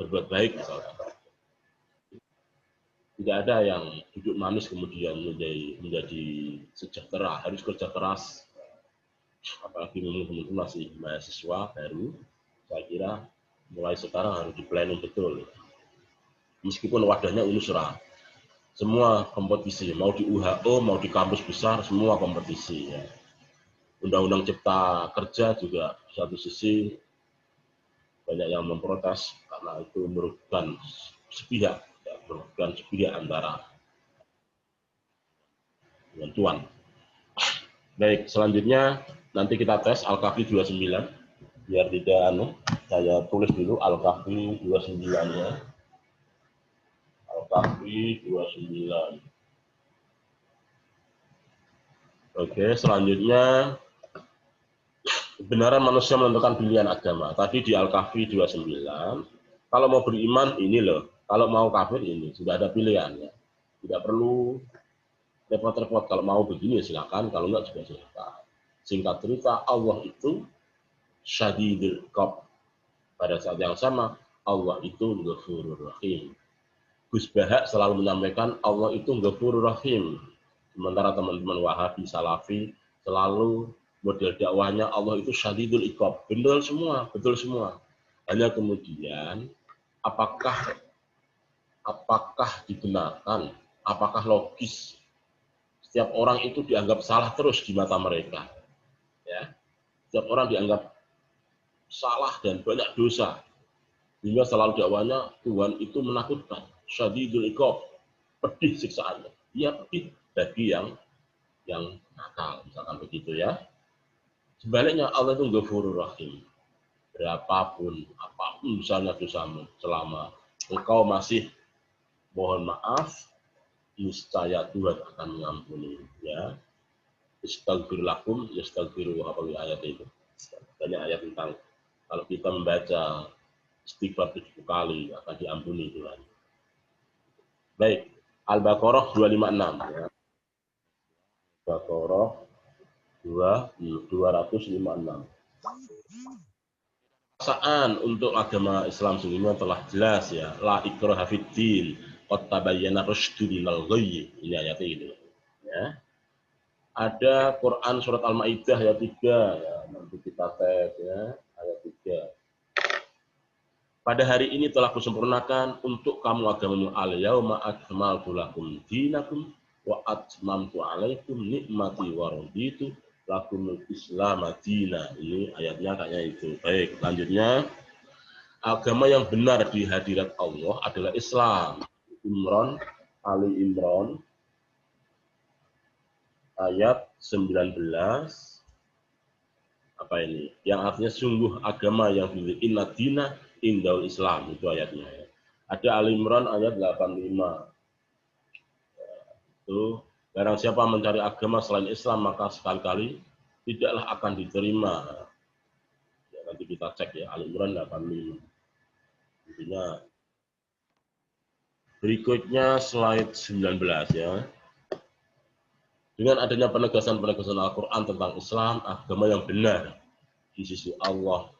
berbuat baik misalnya. Tidak ada yang duduk manis kemudian menjadi sejahtera, harus kerja keras. Apalagi teman-teman masih mahasiswa baru, saya kira mulai sekarang harus di-planning betul. Meskipun wadahnya UNUSRA, semua kompetisi, mau di UHO, mau di kampus besar, semua kompetisi. Ya. Undang-undang Cipta Kerja juga di satu sisi banyak yang memprotes karena itu merugikan sepihak, ya, merugikan sepihak antara dengan Tuhan. Baik, selanjutnya nanti kita tes Al-Kahfi 29, biar tidak saya tulis dulu Al-Kahfi 29 ya. Al-Kahfi 29. Oke, selanjutnya kebenaran manusia menentukan pilihan agama. Tadi di Al-Kahfi 29, Kalau mau beriman ini loh, kalau mau kafir ini sudah ada pilihan ya. Tidak perlu repot-repot, kalau mau begini silakan, kalau enggak juga silakan. Singkat cerita, Allah itu syadidul iqab. Pada saat yang sama, Allah itu Ghafurur Rahim. Gus Bahak selalu menyampaikan Allah itu Ghafurur Rahim. Sementara teman-teman Wahabi, Salafi selalu model dakwahnya Allah itu syadidul iqab. Betul semua, betul semua. Hanya kemudian apakah dibenarkan, apakah logis setiap orang itu dianggap salah terus di mata mereka, ya. Setiap orang dianggap salah dan banyak dosa, sehingga selalu dakwanya Tuhan itu menakutkan, syadidul iqab, pedih siksaannya. Iya pedih bagi yang nakal, misalkan begitu ya. Sebaliknya Allah itu Ghafurur Rahim. Berapapun, apapun misalnya dosamu, selama engkau masih mohon maaf, niscaya Tuhan akan mengampuni. Ya, istaghfir lakum, yastaghfiru, apa ayat itu? Banyak ayat tentang kalau kita membaca istighfar 7 kali akan diampuni Tuhan. Baik, Al-Baqarah 256. Ya. Al-Baqarah 256. Perasaan untuk agama Islam sesungguhnya telah jelas ya, la ikraha fiddin qad tabayyana rusydu minal ghayy. Ini ayatnya itu ya. Ada Quran surat Al-Maidah ayat 3 ya, nanti kita tes ya, ayat 3. Pada hari ini telah kusempurnakan untuk kamu agamamu, al-yauma akmaltu lakum dinakum wa atmamtu alaikum nikmati wa raditu lakumul Islam madina. Ini ayatnya kayaknya itu. Baik, lanjutnya. Agama yang benar di hadirat Allah adalah Islam. Ali Imran ayat 19. Apa ini? Yang artinya sungguh agama yang benar. Inna dina indaul Islam, itu ayatnya. Ada Ali Imran ayat 85. Itu barang siapa mencari agama selain Islam maka sekali-kali tidaklah akan diterima. Ya, nanti kita cek ya, Ali Imran 85. Intinya berikutnya slide 19 ya. Dengan adanya penegasan-penegasan Al-Quran tentang Islam, agama yang benar di sisi Allah,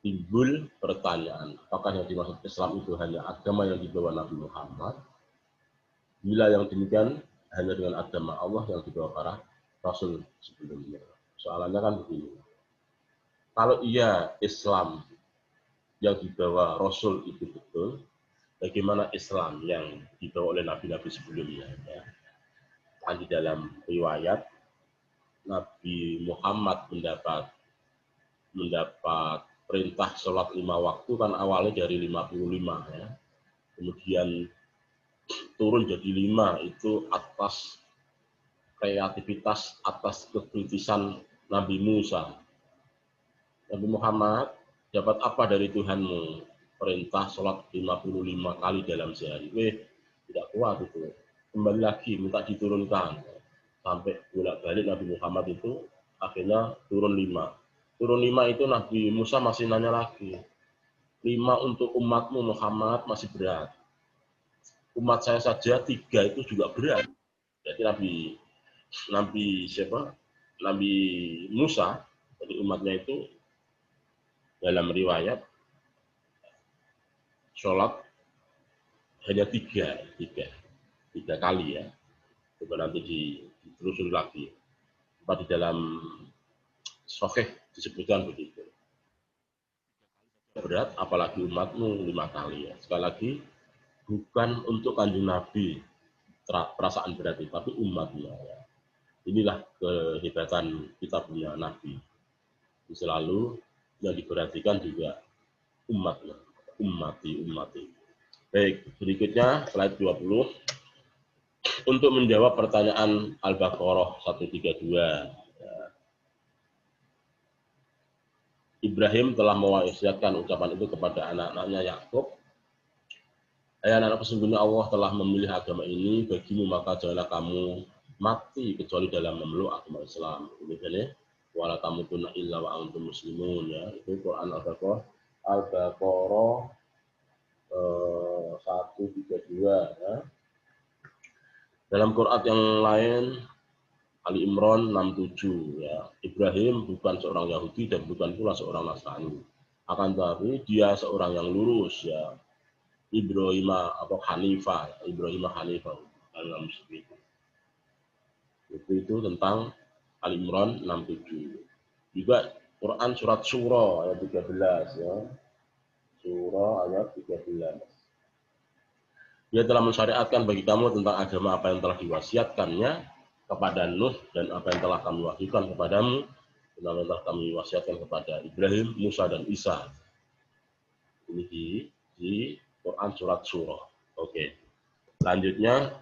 timbul pertanyaan, apakah yang dimaksud Islam itu hanya agama yang dibawa Nabi Muhammad? Bila yang demikian hanya dengan agama Allah yang dibawa para Rasul sebelumnya. Soalannya kan begini. Kalau iya Islam yang dibawa Rasul itu betul, bagaimana Islam yang dibawa oleh Nabi-Nabi sebelumnya? Ya. Di dalam riwayat, Nabi Muhammad mendapat perintah sholat 5 waktu kan awalnya dari 55 ya. Kemudian turun jadi 5, itu atas kreativitas, atas kekritisan Nabi Musa. Nabi Muhammad, dapat apa dari Tuhanmu? Perintah sholat 55 kali dalam sehari. Tidak kuat itu. Kembali lagi, minta diturunkan. Sampai bolak-balik Nabi Muhammad itu akhirnya turun 5. Turun 5 itu Nabi Musa masih nanya lagi. 5 untuk umatmu Muhammad masih berat. Umat saya saja 3 itu juga berat. Jadi Nabi Musa dari umatnya itu dalam riwayat sholat hanya 3 kali ya. Coba nanti ditelusuri lagi. Di dalam Sahih disebutkan begitu. Berat apalagi umatmu 5 kali ya. Sekali lagi, bukan untuk Kanjeng Nabi perasaan berarti, tapi umatnya. Ya. Inilah kehebatan kita punya Nabi. Selalu yang diperhatikan juga umatnya, ummati. Baik, berikutnya slide 20. Untuk menjawab pertanyaan Al-Baqarah 132. Ya. Ibrahim telah mewasiatkan ucapan itu kepada anak-anaknya Yakub. Hai anak-anak, sesungguhnya Allah telah memilih agama ini bagimu, maka janganlah kamu mati kecuali dalam memeluk agama Islam. Kemudian wala tamutunna illa wa antum muslimun ya. Itu Quran Al-Baqarah Al-Baqarah 132 ya. Dalam Quran yang lain Ali Imran 67 ya. Ibrahim bukan seorang Yahudi dan bukan pula seorang Nasrani. Akan tetapi dia seorang yang lurus ya. Ibrahim Hanifah dalam itu. Itu tentang Ali Imran 67. Juga Quran surat Surah ayat 13 ya. Surah ayat 13. Dia telah mensyariatkan bagi kamu tentang agama apa yang telah diwasiatkannya kepada Nuh dan apa yang telah kami wahyukan kepadamu dan apa yang telah kami wasiatkan kepada Ibrahim, Musa dan Isa. Ini di Quran surat Surah. Oke. Selanjutnya,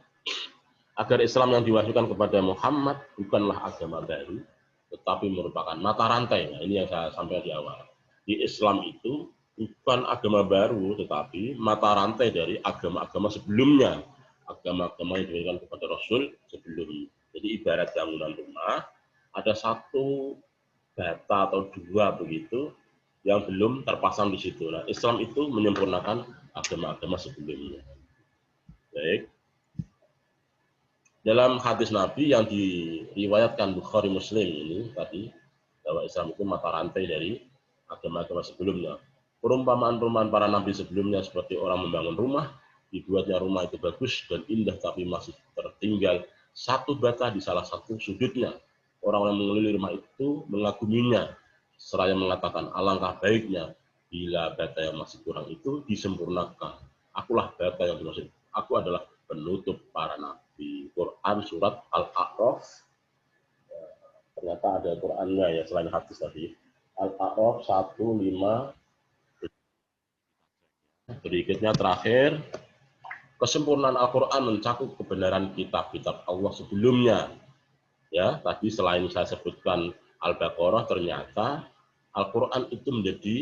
agar Islam yang diwahyukan kepada Muhammad bukanlah agama baru, tetapi merupakan mata rantai. Nah, ini yang saya sampaikan di awal. Di Islam itu bukan agama baru, tetapi mata rantai dari agama-agama sebelumnya. Agama-agama yang diberikan kepada Rasul sebelumnya. Jadi ibarat bangunan rumah, ada satu bata atau dua begitu yang belum terpasang di situ. Nah, Islam itu menyempurnakan agama-agama sebelumnya. Baik. Dalam hadis Nabi yang diriwayatkan Bukhari Muslim ini tadi, bahwa Islam itu mata rantai dari agama-agama sebelumnya. Perumpamaan-perumpamaan para nabi sebelumnya seperti orang membangun rumah, dibuatnya rumah itu bagus dan indah tapi masih tertinggal satu bata di salah satu sudutnya. Orang yang mengelilingi rumah itu mengaguminya, seraya mengatakan alangkah baiknya bila bata yang masih kurang itu disempurnakan. Akulah bata yang dimaksud. Aku adalah penutup para nabi. Quran surat Al-A'raf. Ternyata ada Qurannya ya selain hadis tadi. Al-A'raf 15. Berikutnya terakhir, kesempurnaan Al-Quran mencakup kebenaran kitab-kitab Allah sebelumnya. Ya, tadi selain saya sebutkan Al-Baqarah, ternyata Al-Quran itu menjadi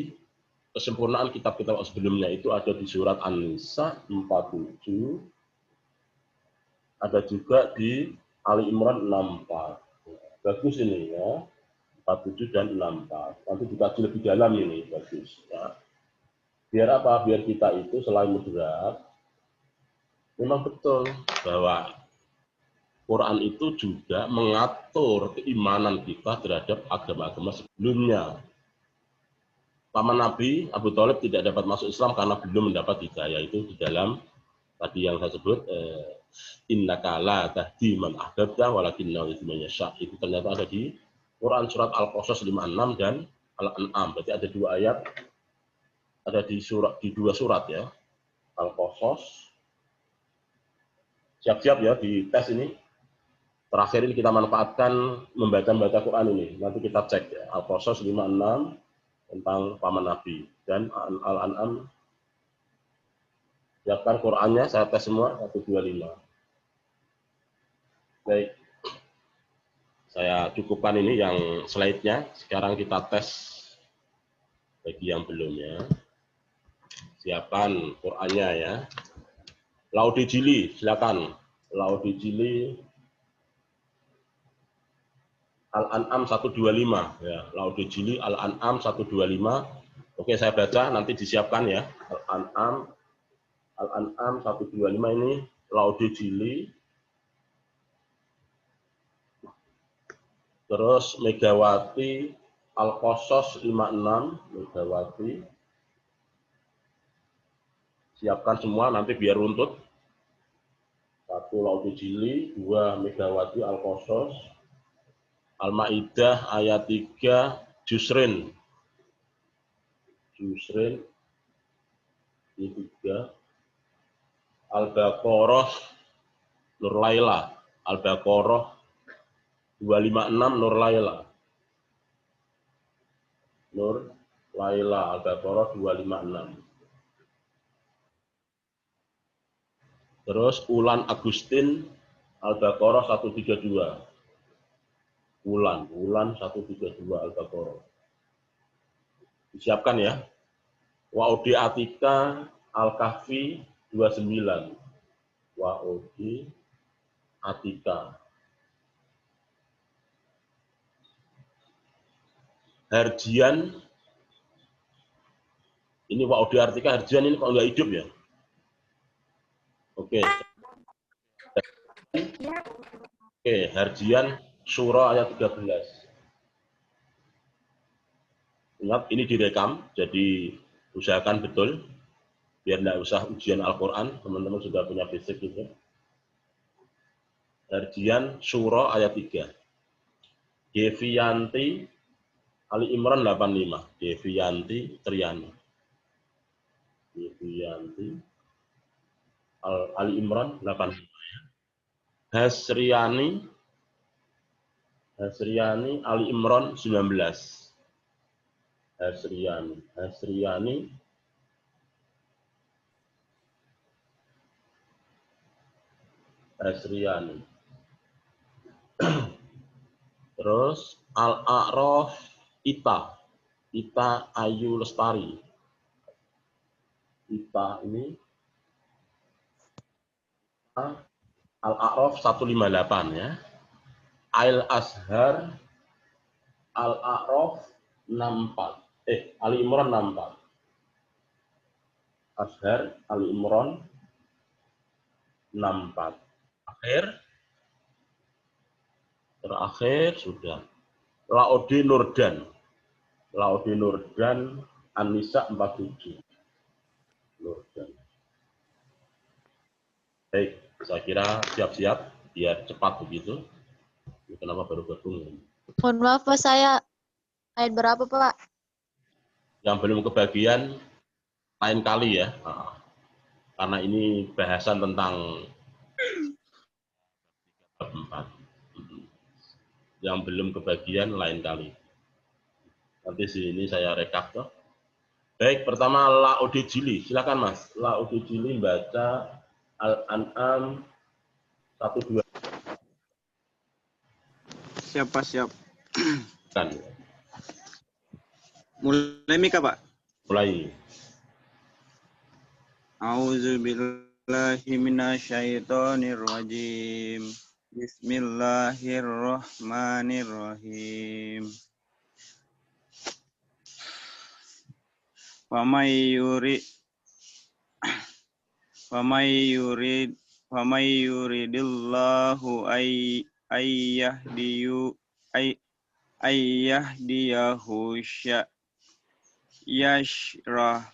kesempurnaan kitab-kitab Allah sebelumnya. Itu ada di surat An-Nisa 47, ada juga di Ali Imran 64. Bagus ini ya, 47 dan 64. Nanti dikaji lebih dalam ini, bagus. Ya. Biar apa? Biar kita itu selain moderat, memang betul bahwa Quran itu juga mengatur keimanan kita terhadap agama-agama sebelumnya. Paman Nabi Abu Thalib tidak dapat masuk Islam karena belum mendapat hidayah. Itu di dalam tadi yang saya sebut innaka la tahdi man ahbabta walakinna man yasha. Itu ternyata ada di Quran surat Al-Qasas 56 dan Al-An'am. Berarti ada dua ayat, ada di dua surat ya. Al-Qasas. Siap-siap ya di tes ini. Terakhir ini kita manfaatkan membaca Quran ini. Nanti kita cek ya. Al-Qasas 56 tentang paman Nabi dan Al-An'am. Siapkan Qurannya, saya tes semua 125. Baik. Saya cukupkan ini yang slide-nya. Sekarang kita tes bagi yang belum ya. Siapkan Qurannya ya. Laude Jili, silakan. Laude Jili Al-An'am 125 ya. Laude Jili Al-An'am 125. Oke, saya baca nanti disiapkan ya. Al-An'am 125 ini Laude Jili. Terus Megawati Al-Qasas 56 Megawati. Siapkan semua nanti biar runtut. 1 Laude Jili, 2 Megawati Al-Qasas. Al-Maidah ayat 3 Jusrin. Jusrin ini 3. Al-Baqarah Nur Laila. Al-Baqarah 256 Nur Laila. Nur Laila Al-Baqarah 256. Terus Ulan Agustin Al-Baqarah 132. Ulan 132 Al-Baqarah. Disiapkan ya. Wa'udi Atika Al-Kahfi 29. Wa'udi Atika. Harjian Ini wa'ud diartikan harjian ini kok nggak hidup ya? Oke. Oke, harjian surah ayat 13. Ingat, ini direkam, jadi usahakan betul, biar nggak usah ujian Al-Quran, teman-teman sudah punya basic gitu. Harjian surah ayat 3. Devianti Ali Imran 85. Devianti Triani. Devianti Ali Imran 85. Hasriani Ali Imran 19. Hasriani Terus Al-A'raf Ita Ayu Lestari. Ita ini Al-A'raf 158 ya. Al-Azhar Al-A'raf 64. Ali Imran 64. Azhar Ali Imran 64. Terakhir sudah. Laode Nurdan An-Nisa 47. Nurdan. Baik, saya kira siap-siap biar cepat begitu. Kenapa baru gabung? Mohon maaf Pak, saya ayat berapa Pak? Yang belum kebagian lain kali ya. Karena ini bahasan tentang 4. Yang belum kebagian lain kali. Nanti sini saya rekap toh. Baik, pertama Laode Jili. Silakan Mas. Laode Jili baca Al-An'am 1-2. Siap. Kan. Mulai Mika, Pak. Mulai. A'udzubillahi minasyaitonirrajim. Bismillahirrahmanirrahim. Wa may yuridillahu ayyahdiyahu yashrah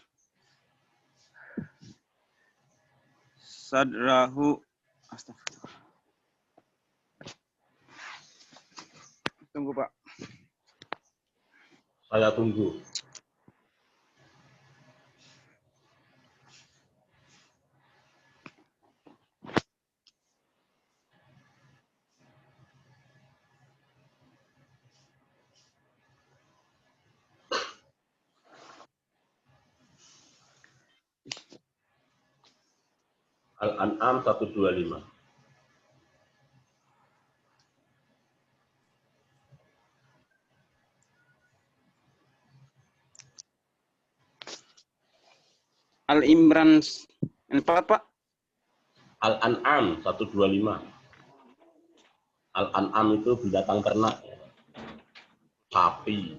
sadrahu. Astagfirullah. Tunggu Pak. Saya tunggu. Al-An'am 125. Al-Imran 4, Pak. Al-An'am 125. Al-An'am itu binatang ternak. Sapi.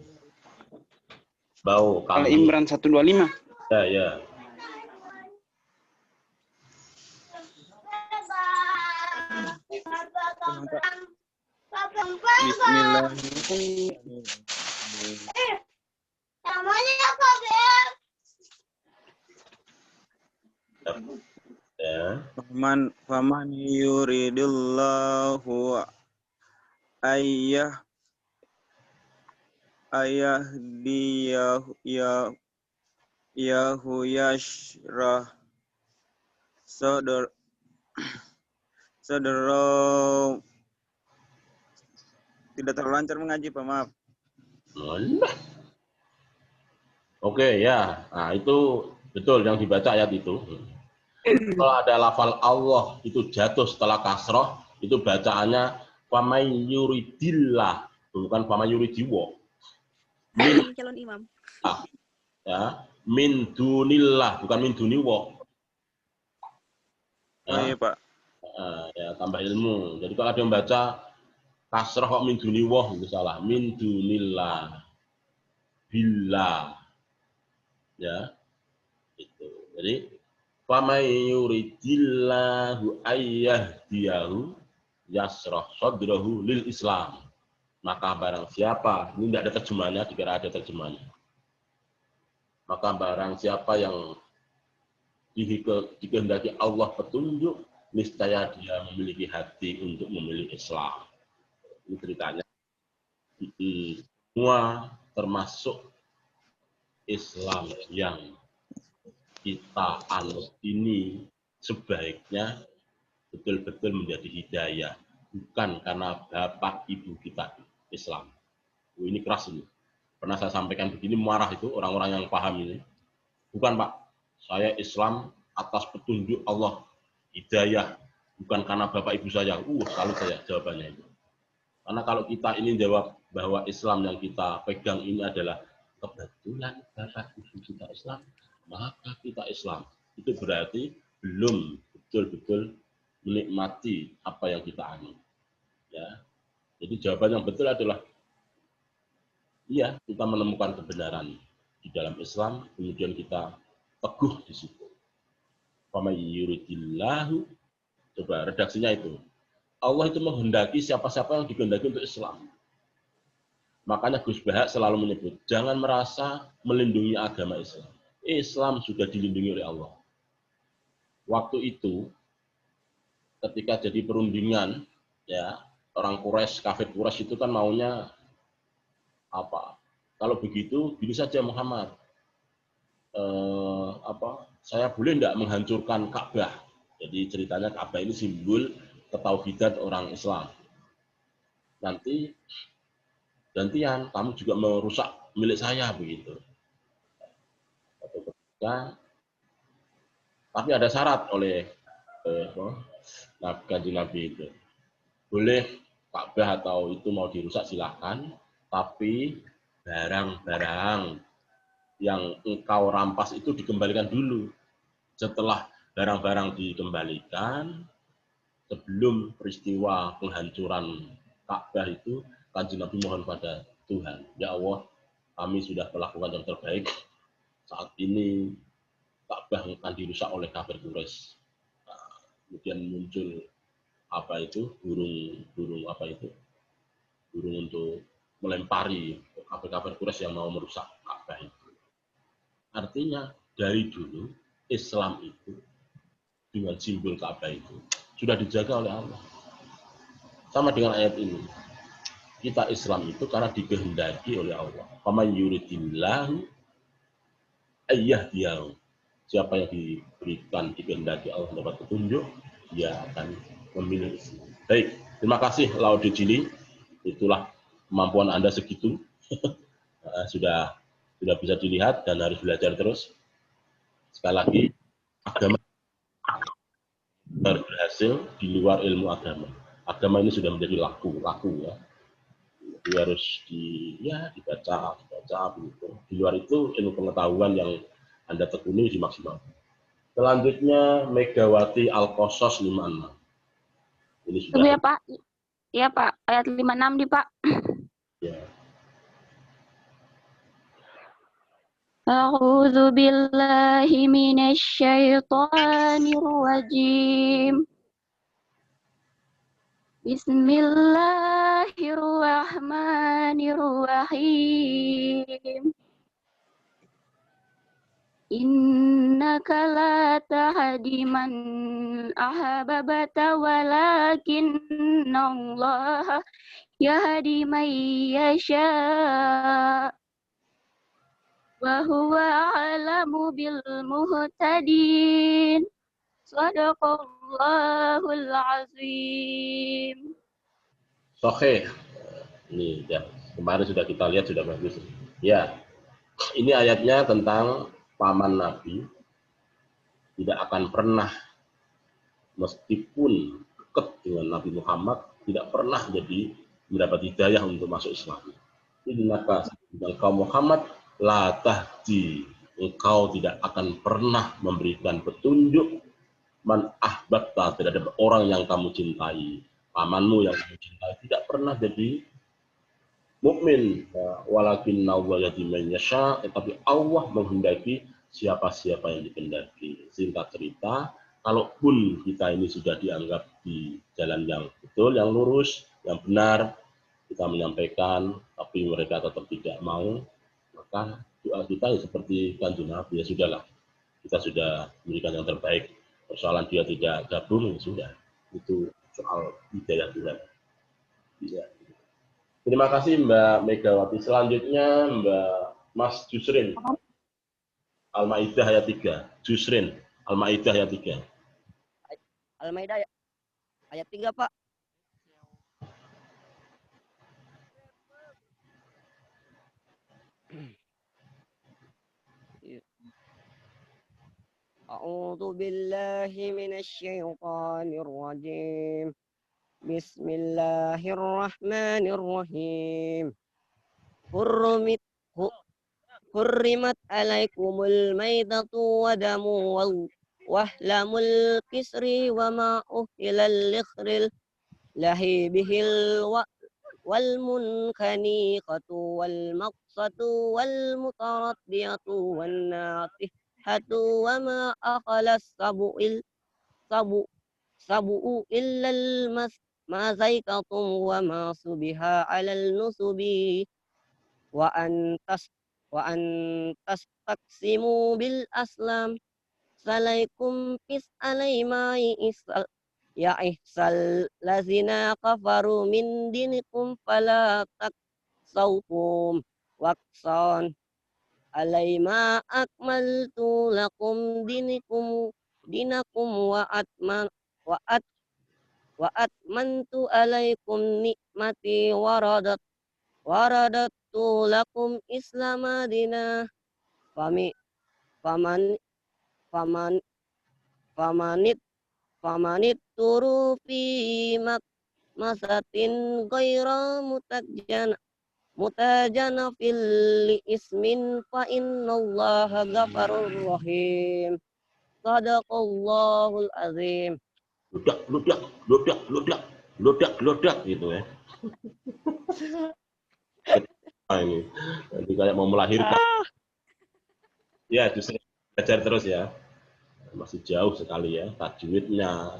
Bau, kambing. Al-Imran 125. Ya. Bismillahirrahmanirrahim. Ya. Faman yuridillahu diyahu yashrah sadra tidak terlalu lancar mengaji, Pak, maaf. Oke ya, nah itu betul yang dibaca ayat itu. Kalau ada lafal Allah itu jatuh setelah kasroh, itu bacaannya famay yuridillah, bukan famay yuridiwo. Min calon imam. Ya, min dunillah, bukan min duniwo. Oh iya, Pak. Ya, tambah ilmu. Jadi kalau ada yang baca kasroh kok min duniwo, itu salah. Min dunillah. Billah. Ya. Itu. Jadi famay yuridillahu ayyahdiyahu yasrah sadrahu lil Islam. Maka barang siapa, ini tidak ada terjemahannya, dikira ada terjemahannya. Maka barang siapa yang dikehendaki Allah petunjuk, niscaya dia memiliki hati untuk memilih Islam. Ini ceritanya. Semua termasuk Islam yang kita anut ini sebaiknya betul-betul menjadi hidayah, bukan karena bapak ibu kita Islam. Ini keras ini. Pernah saya sampaikan begini, marah itu orang-orang yang paham ini. Bukan Pak, saya Islam atas petunjuk Allah, hidayah, bukan karena bapak ibu saya. Salut saya jawabannya itu. Karena kalau kita ini jawab bahwa Islam yang kita pegang ini adalah kebetulan bapak ibu kita Islam, maka kita Islam. Itu berarti belum betul-betul menikmati apa yang kita anut. Ya. Jadi jawaban yang betul adalah iya, kita menemukan kebenaran di dalam Islam, kemudian kita teguh di situ. Famay yuridillahu, coba redaksinya itu. Allah itu menghendaki siapa-siapa yang dikehendaki untuk Islam. Makanya Gus Bahak selalu menyebut, jangan merasa melindungi agama Islam. Islam sudah dilindungi oleh Allah. Waktu itu, ketika jadi perundingan, ya orang Quraisy, kafir Quraisy itu kan maunya apa? Kalau begitu, gini saja Muhammad. Saya boleh tidak menghancurkan Ka'bah? Jadi ceritanya Ka'bah ini simbol ketauhidan orang Islam. Nanti gantian, kamu juga merusak milik saya begitu. Tapi ada syarat oleh Kanjeng Nabi itu. Boleh Ka'bah atau itu mau dirusak silahkan, tapi barang-barang yang engkau rampas itu dikembalikan dulu. Setelah barang-barang dikembalikan, sebelum peristiwa penghancuran Ka'bah itu, Kanjeng Nabi mohon pada Tuhan, ya Allah, kami sudah melakukan yang terbaik. Saat ini Ka'bah akan dirusak oleh kafir Quraisy. Kemudian muncul burung untuk melempari kafir Quraisy yang mau merusak Ka'bah itu. Artinya dari dulu Islam itu dengan simbol Ka'bah itu sudah dijaga oleh Allah. Sama dengan ayat ini. Kita Islam itu karena dikehendaki oleh Allah. Famay yuridillahu ayyahdiyahu. Siapa yang diberikan dikehendaki Allah dapat petunjuk, dia akan memilih Islam. Baik, terima kasih Laude Jili. Itulah kemampuan Anda segitu. sudah bisa dilihat dan harus belajar terus. Sekali lagi, agama berhasil di luar ilmu agama. Agama ini sudah menjadi laku ya. Jadi harus dibaca begitu. Di luar itu ilmu pengetahuan yang Anda tekuni dimaksimalkan. Selanjutnya Megawati Al-Qasas 56. Ini sudah. Ya Pak. Iya Pak, ayat 56 di Pak. Ya. A'udzu billahi minasy syaithanir rajim. Bismillahirrahmanirrahim. Innaka la tahdi man ahbabta walakinnallaha yahdi man yasha. Wa huwa a'lamu bil muhtadin. Shadaqallahul azim. Sahih. Ini ya, kemarin sudah kita lihat, sudah bagus. Ya, ini ayatnya tentang paman Nabi tidak akan pernah, meskipun dekat dengan Nabi Muhammad, tidak pernah jadi mendapat hidayah untuk masuk Islam. Innaka engkau Muhammad la tahdi, engkau tidak akan pernah memberikan petunjuk man ahbabta, terhadap orang yang kamu cintai. Pamanmu yang kamu cintai tidak pernah jadi mukmin. Walakin Allah yahdi man yasha, tapi Allah menghendaki siapa-siapa yang dikehendaki. Singkat cerita, kalaupun kita ini sudah dianggap di jalan yang betul, yang lurus, yang benar, kita menyampaikan, tapi mereka tetap tidak mau, maka doa kita ya seperti Kanjeng Nabi, ya sudahlah, kita sudah memberikan yang terbaik. Persoalan dia tidak gabung, ya sudah. Itu soal hidayah Tuhan. Ya. Terima kasih Mbak Megawati. Selanjutnya Mbak Mas Jusrin. Al-Maidah ayat 3. Jusrin. Al-Maidah ayat 3. Al-Maidah ayat 3, Pak. A'udzu billahi minasy syaithanir rajim. Bismillahirrahmanirrahim. Hurrimat alaikumul maitatu wa damu wahlamul kisri wa ma uhilal likhril lahi bihil wal munkaniqatu wal maqsatu wal mutaraddiyatu wan natihatu wa ma akhalas sabu'u illal mazaikatum wa ma subiha alal nusubi wa antas taksimu bil aslam salaikum fis alaimai isal ya ihsal lazina kafaru min dinikum fala taksawhum waqsan alaima akmaltu lakum dinakum wa atmantu alaikum nikmati waradatu lakum islamadina famanit turu fi masatin ghaira mutajana fil ismin fa innallaha ghafurur rahim. Shadaqallahul azim. Lodak gitu ya. Nah, ini nanti kayak mau melahirkan. Ya, justru belajar terus ya. Masih jauh sekali ya tajwidnya.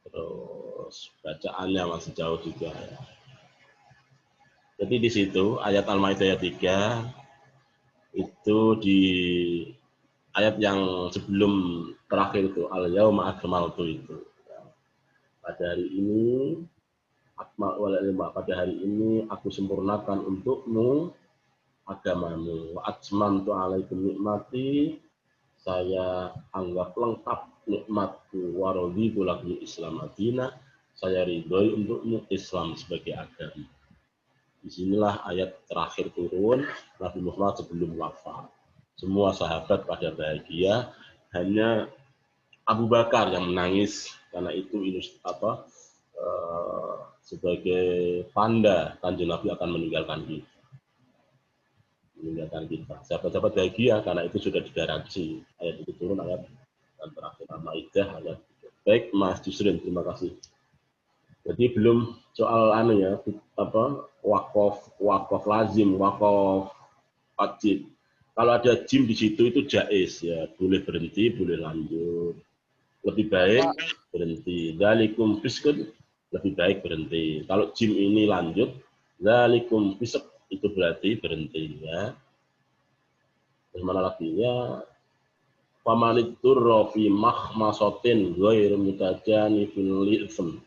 Terus bacaannya masih jauh juga ya. Jadi di situ ayat Al-Maidah ayat 3 itu di ayat yang sebelum terakhir itu al-yauma akmaltu itu. Pada hari ini pada hari ini aku sempurnakan untukmu agamamu. Wa atmamtu alaikum nikmati, saya anggap lengkap nikmatku. Wa raditu lakum Islam madinah, saya ridhoi untukmu Islam sebagai agama. Disinilah ayat terakhir turun Nabi Muhammad sebelum wafat. Semua sahabat pada bahagia, hanya Abu Bakar yang menangis karena itu sebagai tanda Kanjeng Nabi akan meninggalkan kita. Sahabat-sahabat bahagia karena itu sudah digaransi. Ayat itu turun ayat yang terakhir Al-Maidah ayat 3. Baik Mas Jusrin, terima kasih. Jadi belum soal wakaf lazim, wakaf wajib. Kalau ada jim di situ itu jaiz ya, boleh berhenti, boleh lanjut. Lebih baik berhenti. Dzalikum fiskun, lebih baik berhenti. Kalau jim ini lanjut, dzalikum fisq, itu berarti berhenti ya. Terus mana lagi ya? Famanitur fi makhmasatin ghairu mutajanifil li'tsam.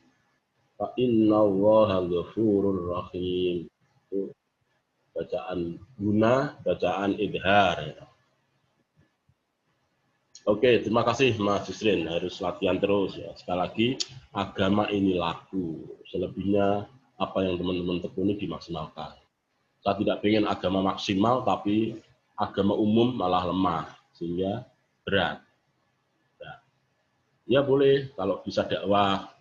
Fa innallaha ghafurur rahim. Itu bacaan guna, bacaan idhar ya. Oke, terima kasih Mas Jusrin, harus latihan terus ya. Sekali lagi, agama ini laku. Selebihnya apa yang teman-teman tekuni dimaksimalkan. Saya tidak ingin agama maksimal, tapi agama umum malah lemah, sehingga berat. Ya boleh, kalau bisa dakwah,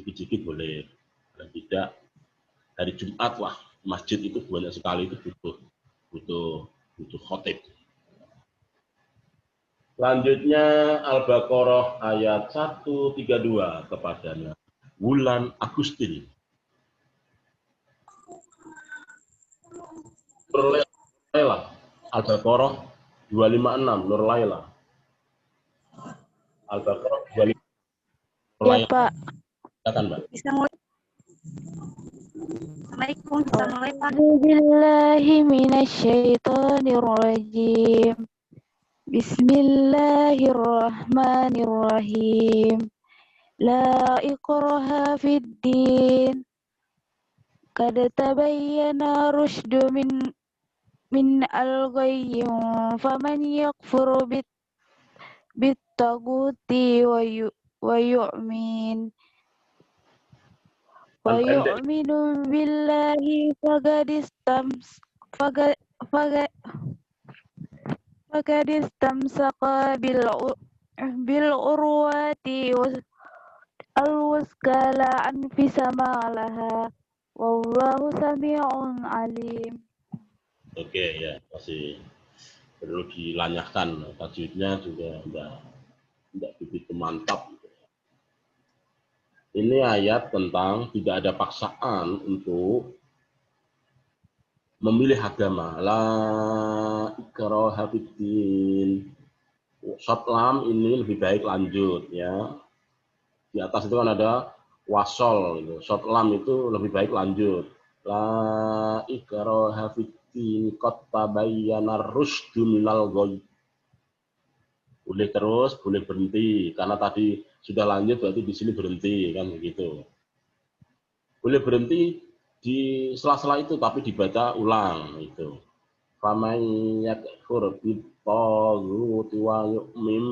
dikit-dikit boleh. Kalau tidak, hari Jumat, wah, masjid itu banyak sekali, itu butuh khotib. Selanjutnya Al-Baqarah ayat 132 kepadanya. Wulan Agustin. Berlelah Al-Baqarah 256 Nur Laila. Al-Baqarah 256 Nur Ya, Laila. Pak. Silakan, Mbak. Bisa mulai. Assalamualaikum, bisa mulai Pak. A'udzubillahi minasyaitonirrajim. Bismillahirrahmanirrahim. La ikraha fid din. Qad tabayyana rusydu min al-ghayy. Faman yakfur bit-taguti wa yu'min Pendek. billahi faqad istamsaka bil urwati al-wuthqa la anfisama laha wallahu sami'un alim. Oke, ya, masih perlu dilanyahkan. Tajwidnya juga enggak begitu mantap. Ini ayat tentang tidak ada paksaan untuk memilih agama. La ikraha fiddin. Short lam ini lebih baik lanjut ya. Di atas itu kan ada wasol gitu. Short lam itu lebih baik lanjut. La ikraha fiddin qad tabayyana rusydu minal ghayy. Boleh terus, boleh berhenti karena tadi sudah lanjut berarti di sini berhenti kan begitu. Boleh berhenti di sela-sela itu tapi dibaca ulang itu. Faman yakfur bit-taghuti wa yu'min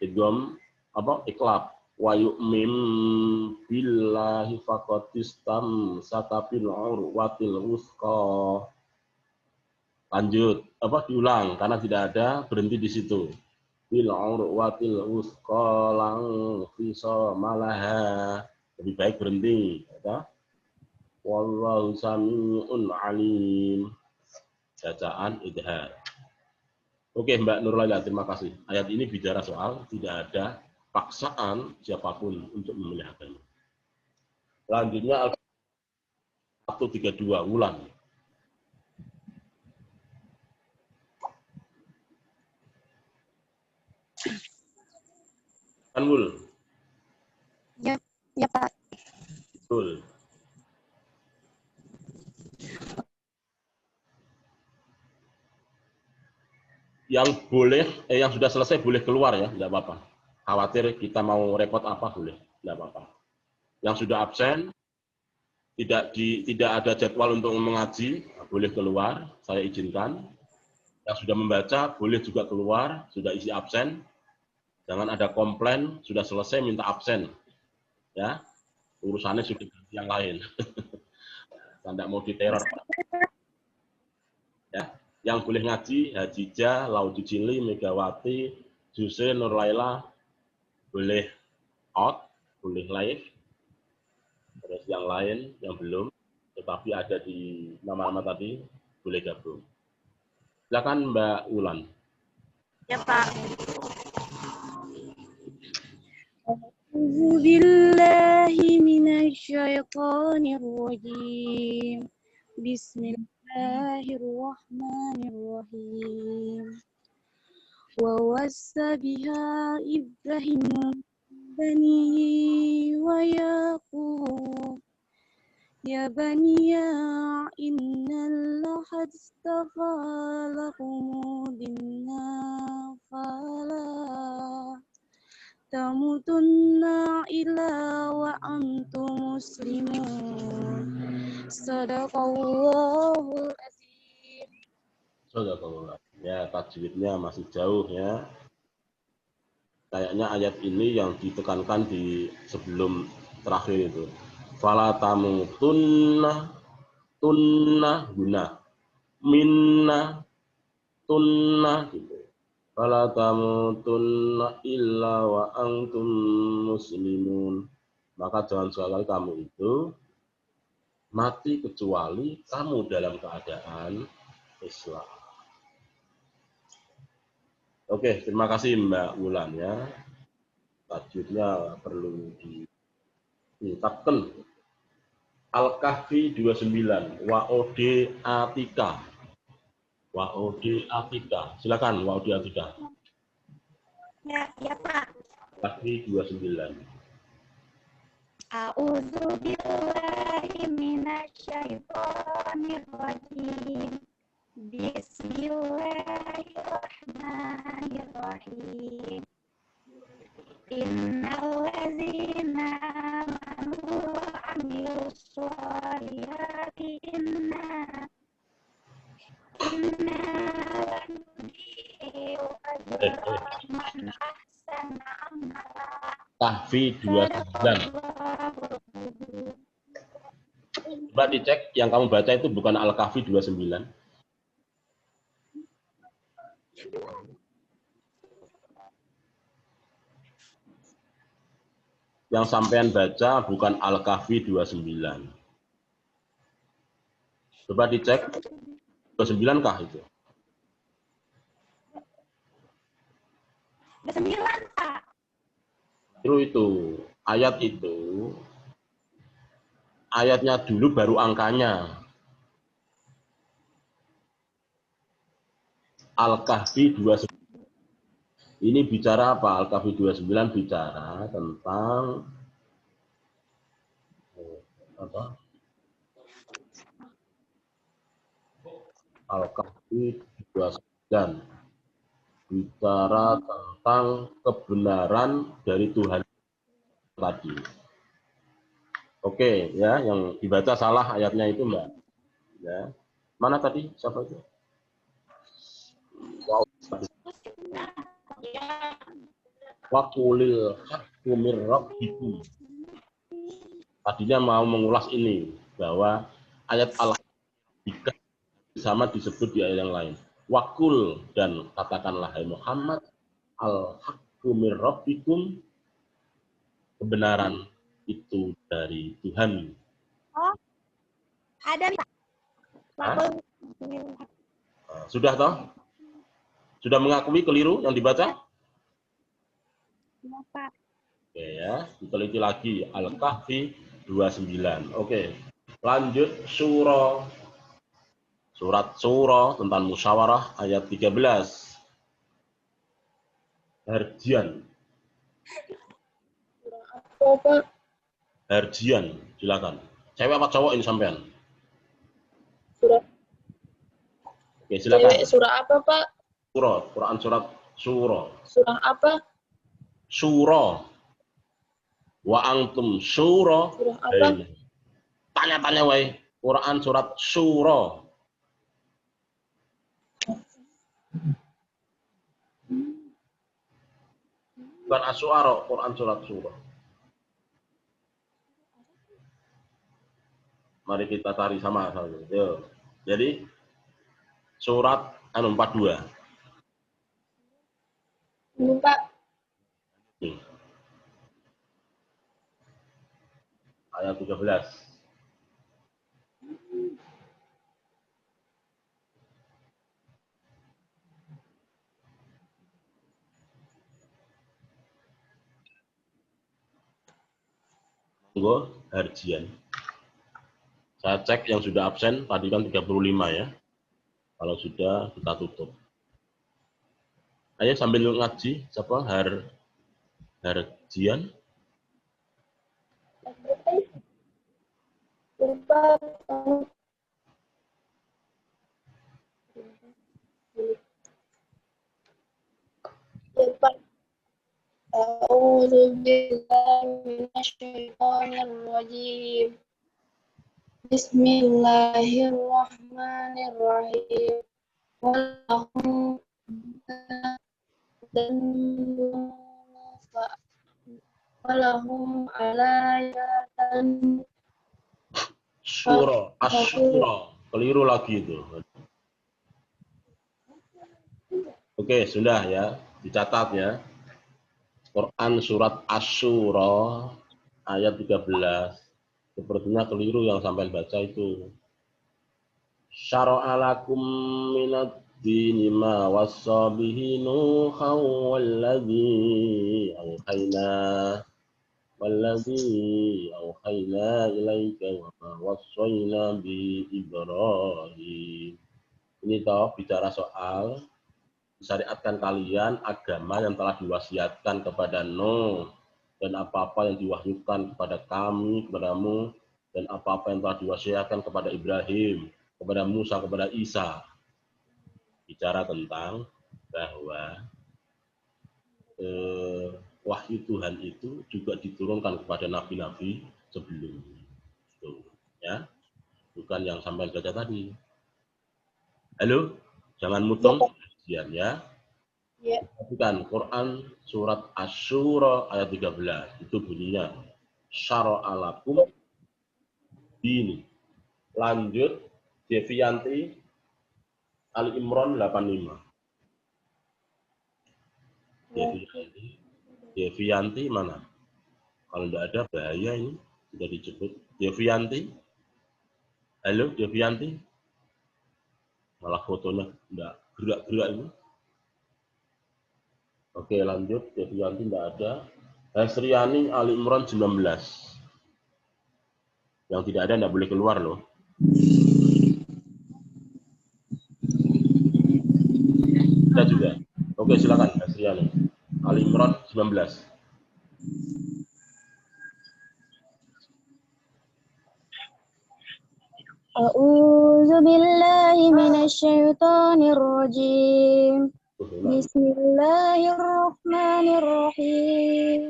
idgham apa iklab wa yu'min billahi faqad istamsaka bil urwatil wuthqa. Lanjut apa diulang karena tidak ada berhenti di situ. Bil urwatil wuthqa lang fisama laha. Lebih baik berhenti ya. Wallahu sami'un alim. Bacaan idhar. Oke Mbak Nur Laila, terima kasih. Ayat ini bicara soal tidak ada paksaan siapapun untuk memilih agama. Selanjutnya 132 ulang. Anwul. Ya, ya Pak. Betul. Yang boleh, yang sudah selesai boleh keluar ya, tidak apa-apa. Khawatir kita mau repot apa boleh, tidak apa-apa. Yang sudah absen, tidak ada jadwal untuk mengaji, boleh keluar, saya izinkan. Yang sudah membaca, boleh juga keluar, sudah isi absen. Jangan ada komplain, sudah selesai minta absen. Ya, urusannya sudah yang lain. Tidak mau diteror. Ya. Yang boleh ngaji, Hajijah, Laudu Cili, Megawati, Juse, Nur Laila, boleh out, boleh live. Terus yang lain, yang belum, tetapi ada di nama-nama tadi, boleh gabung. Silakan Mbak Ulan. Ya Pak. A'udzubillahi minasyaitonirrajim. Bismillahirrahmanirrahim. Wa wassa biha Ibrahim banihi wa Yaqub. Ya baniya innallaha astafa lakumud-dina fala tamutunna illa wa antum muslimun. Sadaqallahul azim. Sadaqallah. Ya, tajwidnya masih jauh ya. Kayaknya ayat ini yang ditekankan di sebelum terakhir itu. Fala tamutunna tunna guna minna tunna gitu. Fala tamutunna illa wa antum muslimun. Maka jangan sekali kamu itu mati kecuali kamu dalam keadaan Islam. Oke, terima kasih Mbak Wulan ya. Tajwidnya perlu diungkapkan. Al-Kahfi 29, Wa'ode Atika. Wa'udi Atika. Silakan Wa'udi Atika. Ya Pak. Al-Kahfi 29. A'udzu billahi minasyaitonir rajim. Bismillahirrahmanirrahim. Innal ladzina amanu wa 'amilus sholihati inna lanudhi'u ajra man ahsana amala. Kahfi 29. Coba dicek yang kamu baca itu bukan Al-Kahfi 29. Yang sampean baca bukan Al-Kahfi 29. Coba dicek 29 kah itu? 29 Pak. Itu ayatnya dulu baru angkanya. Al-Kahfi 29. Ini bicara apa? Al-Kahfi 29 bicara tentang apa? Al-Kahfi 29 bicara tentang kebenaran dari Tuhan tadi. Oke, ya, yang dibaca salah ayatnya itu, Mbak. Ya. Mana tadi? Siapa itu? Wow. Waqulil haqqu mir rabbikum. Tadinya mau mengulas ini bahwa ayat al-Haqqah sama disebut di ayat yang lain. Waqul, dan katakanlah hai Muhammad, al-haqqu mir rabbikum, kebenaran itu dari Tuhan. Oh, ada nih Pak. Sudah toh? Sudah mengakui keliru yang dibaca? Ya, Pak. Oke ya, diteliti lagi. Al-Kahfi 29. Oke, lanjut surah. Surat surah tentang musyawarah ayat 13. Harjian. Harjian, silakan. Cewek apa cowok ini sampean? Surah. Oke, silakan. Cewek surah apa, Pak? Surah, Quran surat surah. Surah apa? Surah. Wa antum surah. Surah apa? Tanya-tanya wae. Quran surat surah. Bukan Asy-Syu'ara, Quran surat surah. Mari kita cari sama-sama. Jadi surat 42. Ini, Pak. Ayat 13. Monggo, Harjian. Saya cek yang sudah absen, tadi kan 35 ya. Kalau sudah, kita tutup. Ayo sambil ngaji, siapa? Harjian. A'udzu billahi minasyaitonir rajim. Bismillahirrahmanirrahim. Walahum alayatan Surah, Asy-Syu'ara. Keliru lagi itu. Oke, sudah ya. Dicatat ya. Quran surat Asy-Syu'ara ayat 13. Sepertinya keliru yang sampai baca itu. Syara'a lakum minad dini ma wassa bihi Nuhan والذي أوحينا إليك وما وصينا به إبراهيم Ini toh bicara soal syariatkan kalian agama yang telah diwasiatkan kepada Nuh dan apa-apa yang diwahyukan kepada kami, kepadamu, dan apa-apa yang telah diwasiatkan kepada Ibrahim, kepada Musa, kepada Isa. Bicara tentang bahwa wahyu Tuhan itu juga diturunkan kepada nabi-nabi sebelumnya. Ya, bukan yang sampai baca tadi. Halo, jangan mutong ya. Ya. Perhatikan Quran surat Asy-Syura ayat 13 itu bunyinya syara'a lakum dini. Lanjut Devianti Ali Imran 85. Devianti mana? Kalau tidak ada bahaya ini sudah disebut Devianti. Halo Devianti. Malah fotonya tidak gerak-gerak ini. Oke lanjut Devianti tidak ada. Hasriani Ali Imran 19. Yang tidak ada tidak boleh keluar loh. Ada juga. Oke silakan Hasriani. Ali Imran 19. A'udzu billahi minasyaitonir rajim. Bismillahirrahmanirrahim.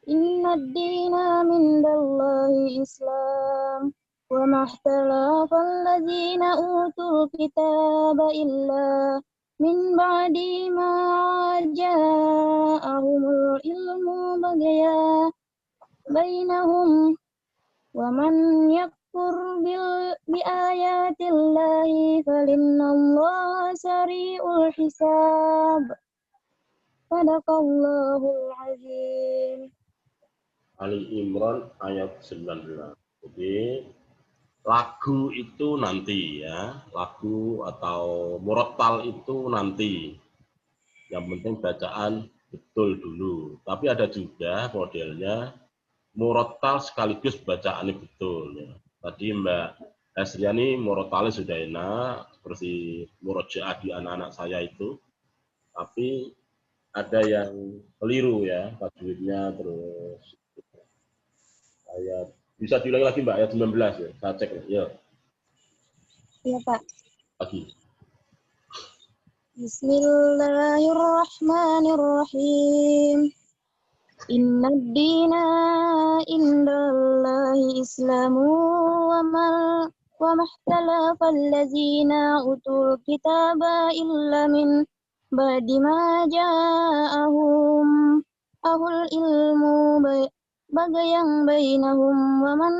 Innad dina mindallahi Islam. Wa mahtalafal ladzina utul kitaba illa min ba'di ma ja'ahumul ilmu bagaya bainahum wa man yakfur bi ayatillahi falinnallaha sari'ul hisab. Sadaqallahul azim. Ali Imran ayat 19. Jadi lagu itu nanti ya, lagu atau murattal itu nanti. Yang penting bacaan betul dulu. Tapi ada juga modelnya murattal sekaligus bacaannya betul. Ya. Tadi Mbak Hasriani murattalnya sudah enak, seperti murojaah di anak-anak saya itu. Tapi ada yang keliru ya, tajwidnya terus. Ayat bisa diulangi lagi Mbak ayat 19 ya. Saya cek ya. Iya, Pak. Lagi. Bismillahirrahmanirrahim. Innad dina indallahi islamu wa mahtalafal ladzina utul kitaba illa min ba'di ma ja'ahum ahul ilmu bagayang bainahum wa man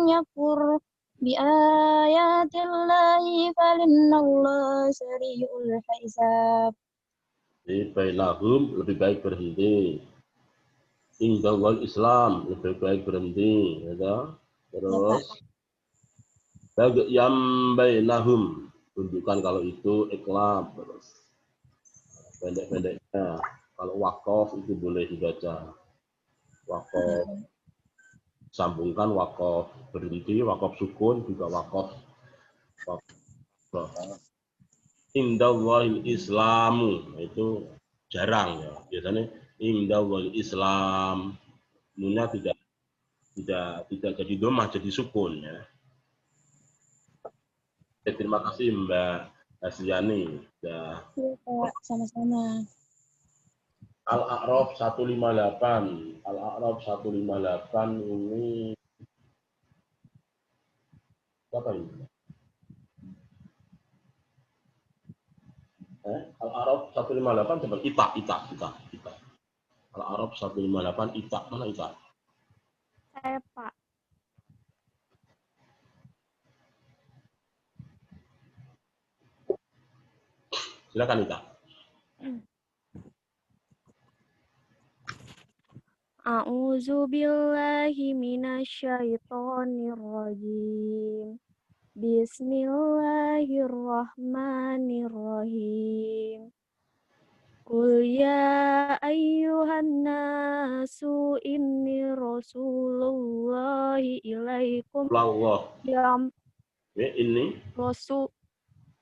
yakfur bi ayatillahi falinnallaha sari'ul hisab. Di bainahum lebih baik berhenti. Indawal Islam lebih baik berhenti, ya. Terus bagayam bainahum tunjukkan kalau itu ikhlas terus. Pendek-pendeknya kalau waqaf itu boleh dibaca. Waqaf sambungkan, waqaf berhenti, waqaf sukun juga waqaf. Indawal Islamu itu jarang ya. Biasanya indawal Islam nunya tidak jadi domah, jadi sukun ya. Terima kasih Mbak Hasriani. Ya. Pak, sama-sama. Al-A'raf 158. Al-A'raf 158 ini apa ini? Al-A'raf 158 coba Ita. Al-A'raf 158 Ita. Mana Ita? Saya, Pak. Silakan Ita. A'udzu billahi minasyaitonir rajim. Bismillahirrahmanirrahim. Qul ya ayyuhan nasu inni rasulullahi ilaikum Allah. jam Ya, ini rasul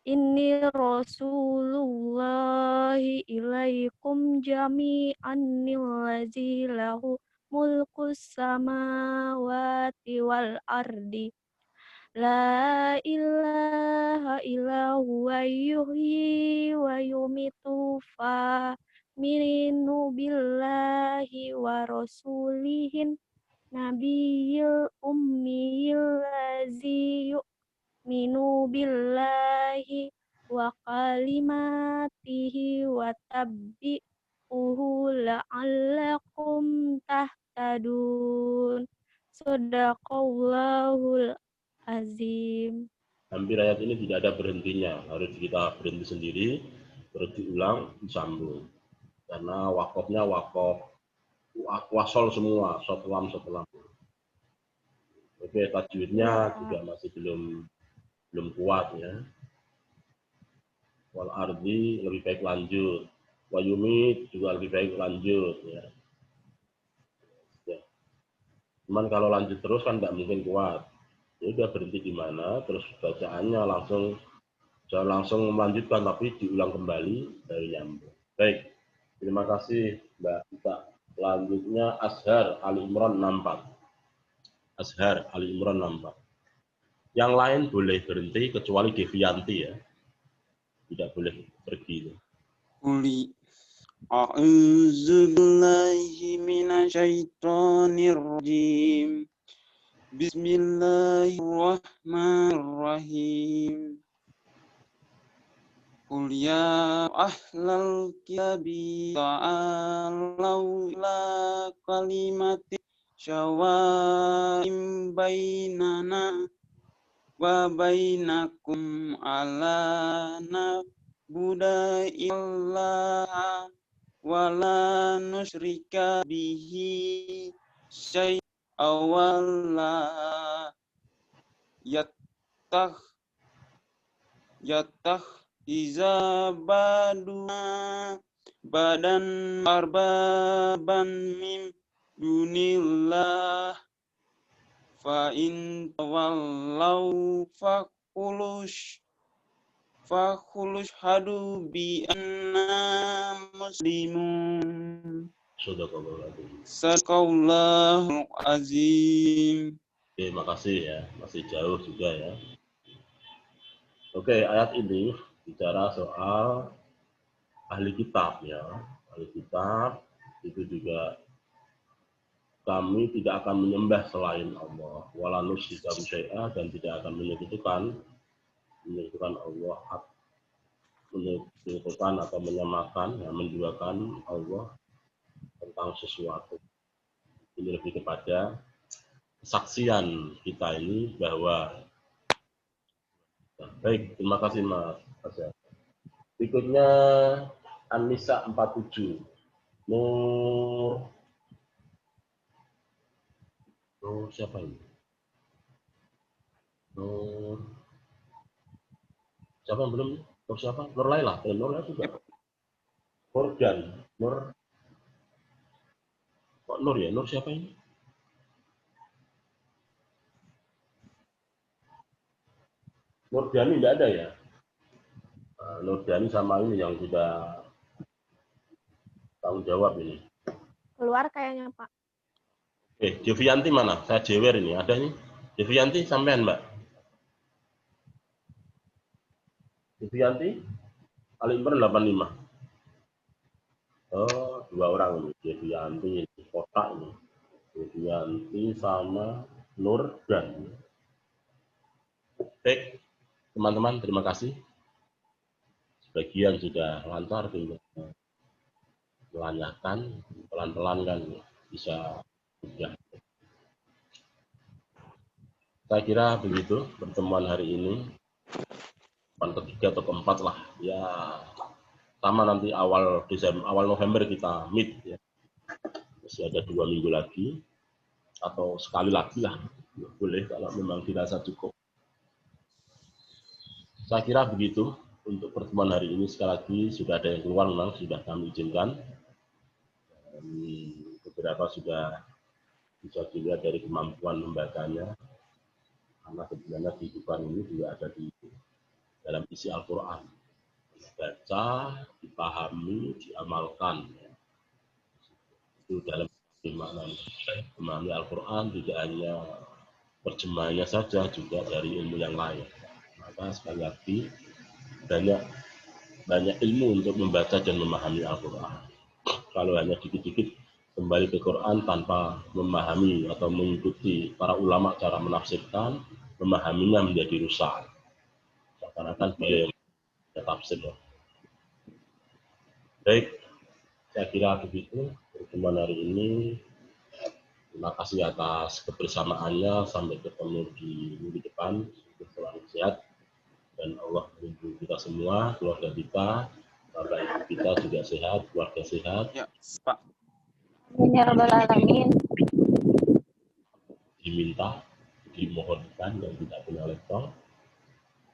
Inni rasulullahi ilaikum jami'an allazi lahu mulkus samawati wal ardi. La ilaha illa huwa yuhyi wa yumitu fa minu billahi wa rasulihin nabiyil ummiyil lazi yu'minu billahi wa kalimatihi wa tabbi'uhu la'allakum tahtadun. Sadaqallahul azim. Hampir ayat ini tidak ada berhentinya, harus kita berhenti sendiri, terus diulang, disambung. Karena wakofnya wakof wasol semua, setelam. Oke, tajwidnya juga masih belum kuat ya. Wal ardi lebih baik lanjut, wayumi juga lebih baik lanjut ya. Cuman kalau lanjut terus kan nggak mungkin kuat. Ya udah berhenti di mana, terus bacaannya jangan langsung melanjutkan, tapi diulang kembali dari nyambung. Baik, terima kasih Mbak Ita. Selanjutnya Azhar Ali Imran 64. Azhar Ali Imran 64. Yang lain boleh berhenti kecuali Devianti ya. Tidak boleh pergi. Quli a'udzu billahi minasyaitonir rajim. Bismillahirrahmanirrahim. Qul ya ahlal kitabi ta'alau ila kalimati syawa'im bainana wa bainakum ala na'budu illaha wa la nusyrika bihi syai'an awalla iza baduna badan arbaban min dunillah fa in tawallaw fakhulush hadu bi anna muslimun. Sadaqallahul azim. Terima kasih ya, masih jauh juga ya. Oke, ayat ini bicara soal ahli kitab ya. Ahli kitab itu juga kami tidak akan menyembah selain Allah. Wala nusyrika bihi syai'a, dan tidak akan menyekutukan Allah, menyekutukan atau menyamakan, ya, menduakan Allah tentang sesuatu. Ini lebih kepada kesaksian kita ini bahwa baik, terima kasih Mas Azhar. Berikutnya An-Nisa 47. Nur siapa ini? Nur siapa yang belum? Nur siapa? Nur Laila. Nur Laila juga. Nur kok Nur ya? Nur siapa ini? Nurdani tidak ada ya? Nurdani sama ini yang sudah tanggung jawab ini. Keluar kayaknya, Pak. Devianti mana? Saya jewer ini. Ada nih. Devianti sampean, Mbak. Devianti, Ali Imran 85. Oh, 2 orang ini. Devianti, kotak ini. Devianti sama Nurdan. Baik, teman-teman, terima kasih. Sebagian sudah lancar, tinggal melanjutkan pelan-pelan kan bisa sudah. Saya kira begitu pertemuan hari ini. Ketiga atau keempat lah ya, sama nanti awal November kita meet ya. Masih ada 2 minggu lagi atau sekali lagi lah, boleh kalau memang dirasa cukup. Saya kira begitu untuk pertemuan hari ini. Sekali lagi sudah ada yang keluar, memang sudah kami izinkan. Beberapa sudah bisa dilihat dari kemampuan lembaganya, karena sebenarnya kehidupan ini juga ada di dalam isi Al-Quran. Baca, dipahami, diamalkan. Itu dalam makna memahami Al-Quran tidak hanya terjemahannya saja, juga dari ilmu yang lain. Maka sekali lagi banyak ilmu untuk membaca dan memahami Al-Quran. Kalau hanya dikit-dikit kembali ke Quran tanpa memahami atau mengikuti para ulama cara menafsirkan, memahaminya menjadi rusak. Seakan-akan dia yang tafsir. Baik, saya kira begitu pertemuan hari ini. Terima kasih atas kebersamaannya. Sampai ketemu di minggu depan. Selalu sehat. Dan Allah melindungi kita semua, keluarga kita, bapak ibu kita juga sehat, keluarga sehat. Ya, Pak. Amin ya rabbal alamin. Diminta, dimohonkan yang tidak punya laptop,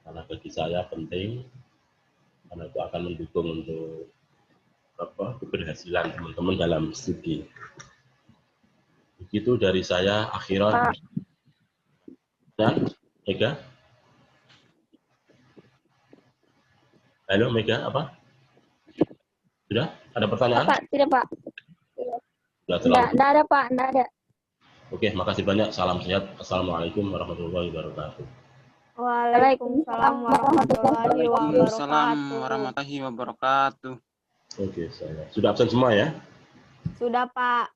karena bagi saya penting, karena itu akan mendukung untuk keberhasilan teman-teman dalam studi. Begitu dari saya, akhiran. Dan Mega? Halo Mega, apa? Sudah? Ada pertanyaan? Pak, tidak Pak. Sudah terlalu. Tidak ada Pak, tidak ada. Oke, makasih banyak. Salam sehat. Assalamualaikum warahmatullahi wabarakatuh. Waalaikumsalam warahmatullahi Waalaikumsalam wabarakatuh. warahmatullahi wabarakatuh. Oke, saya sudah absen semua ya? Sudah Pak.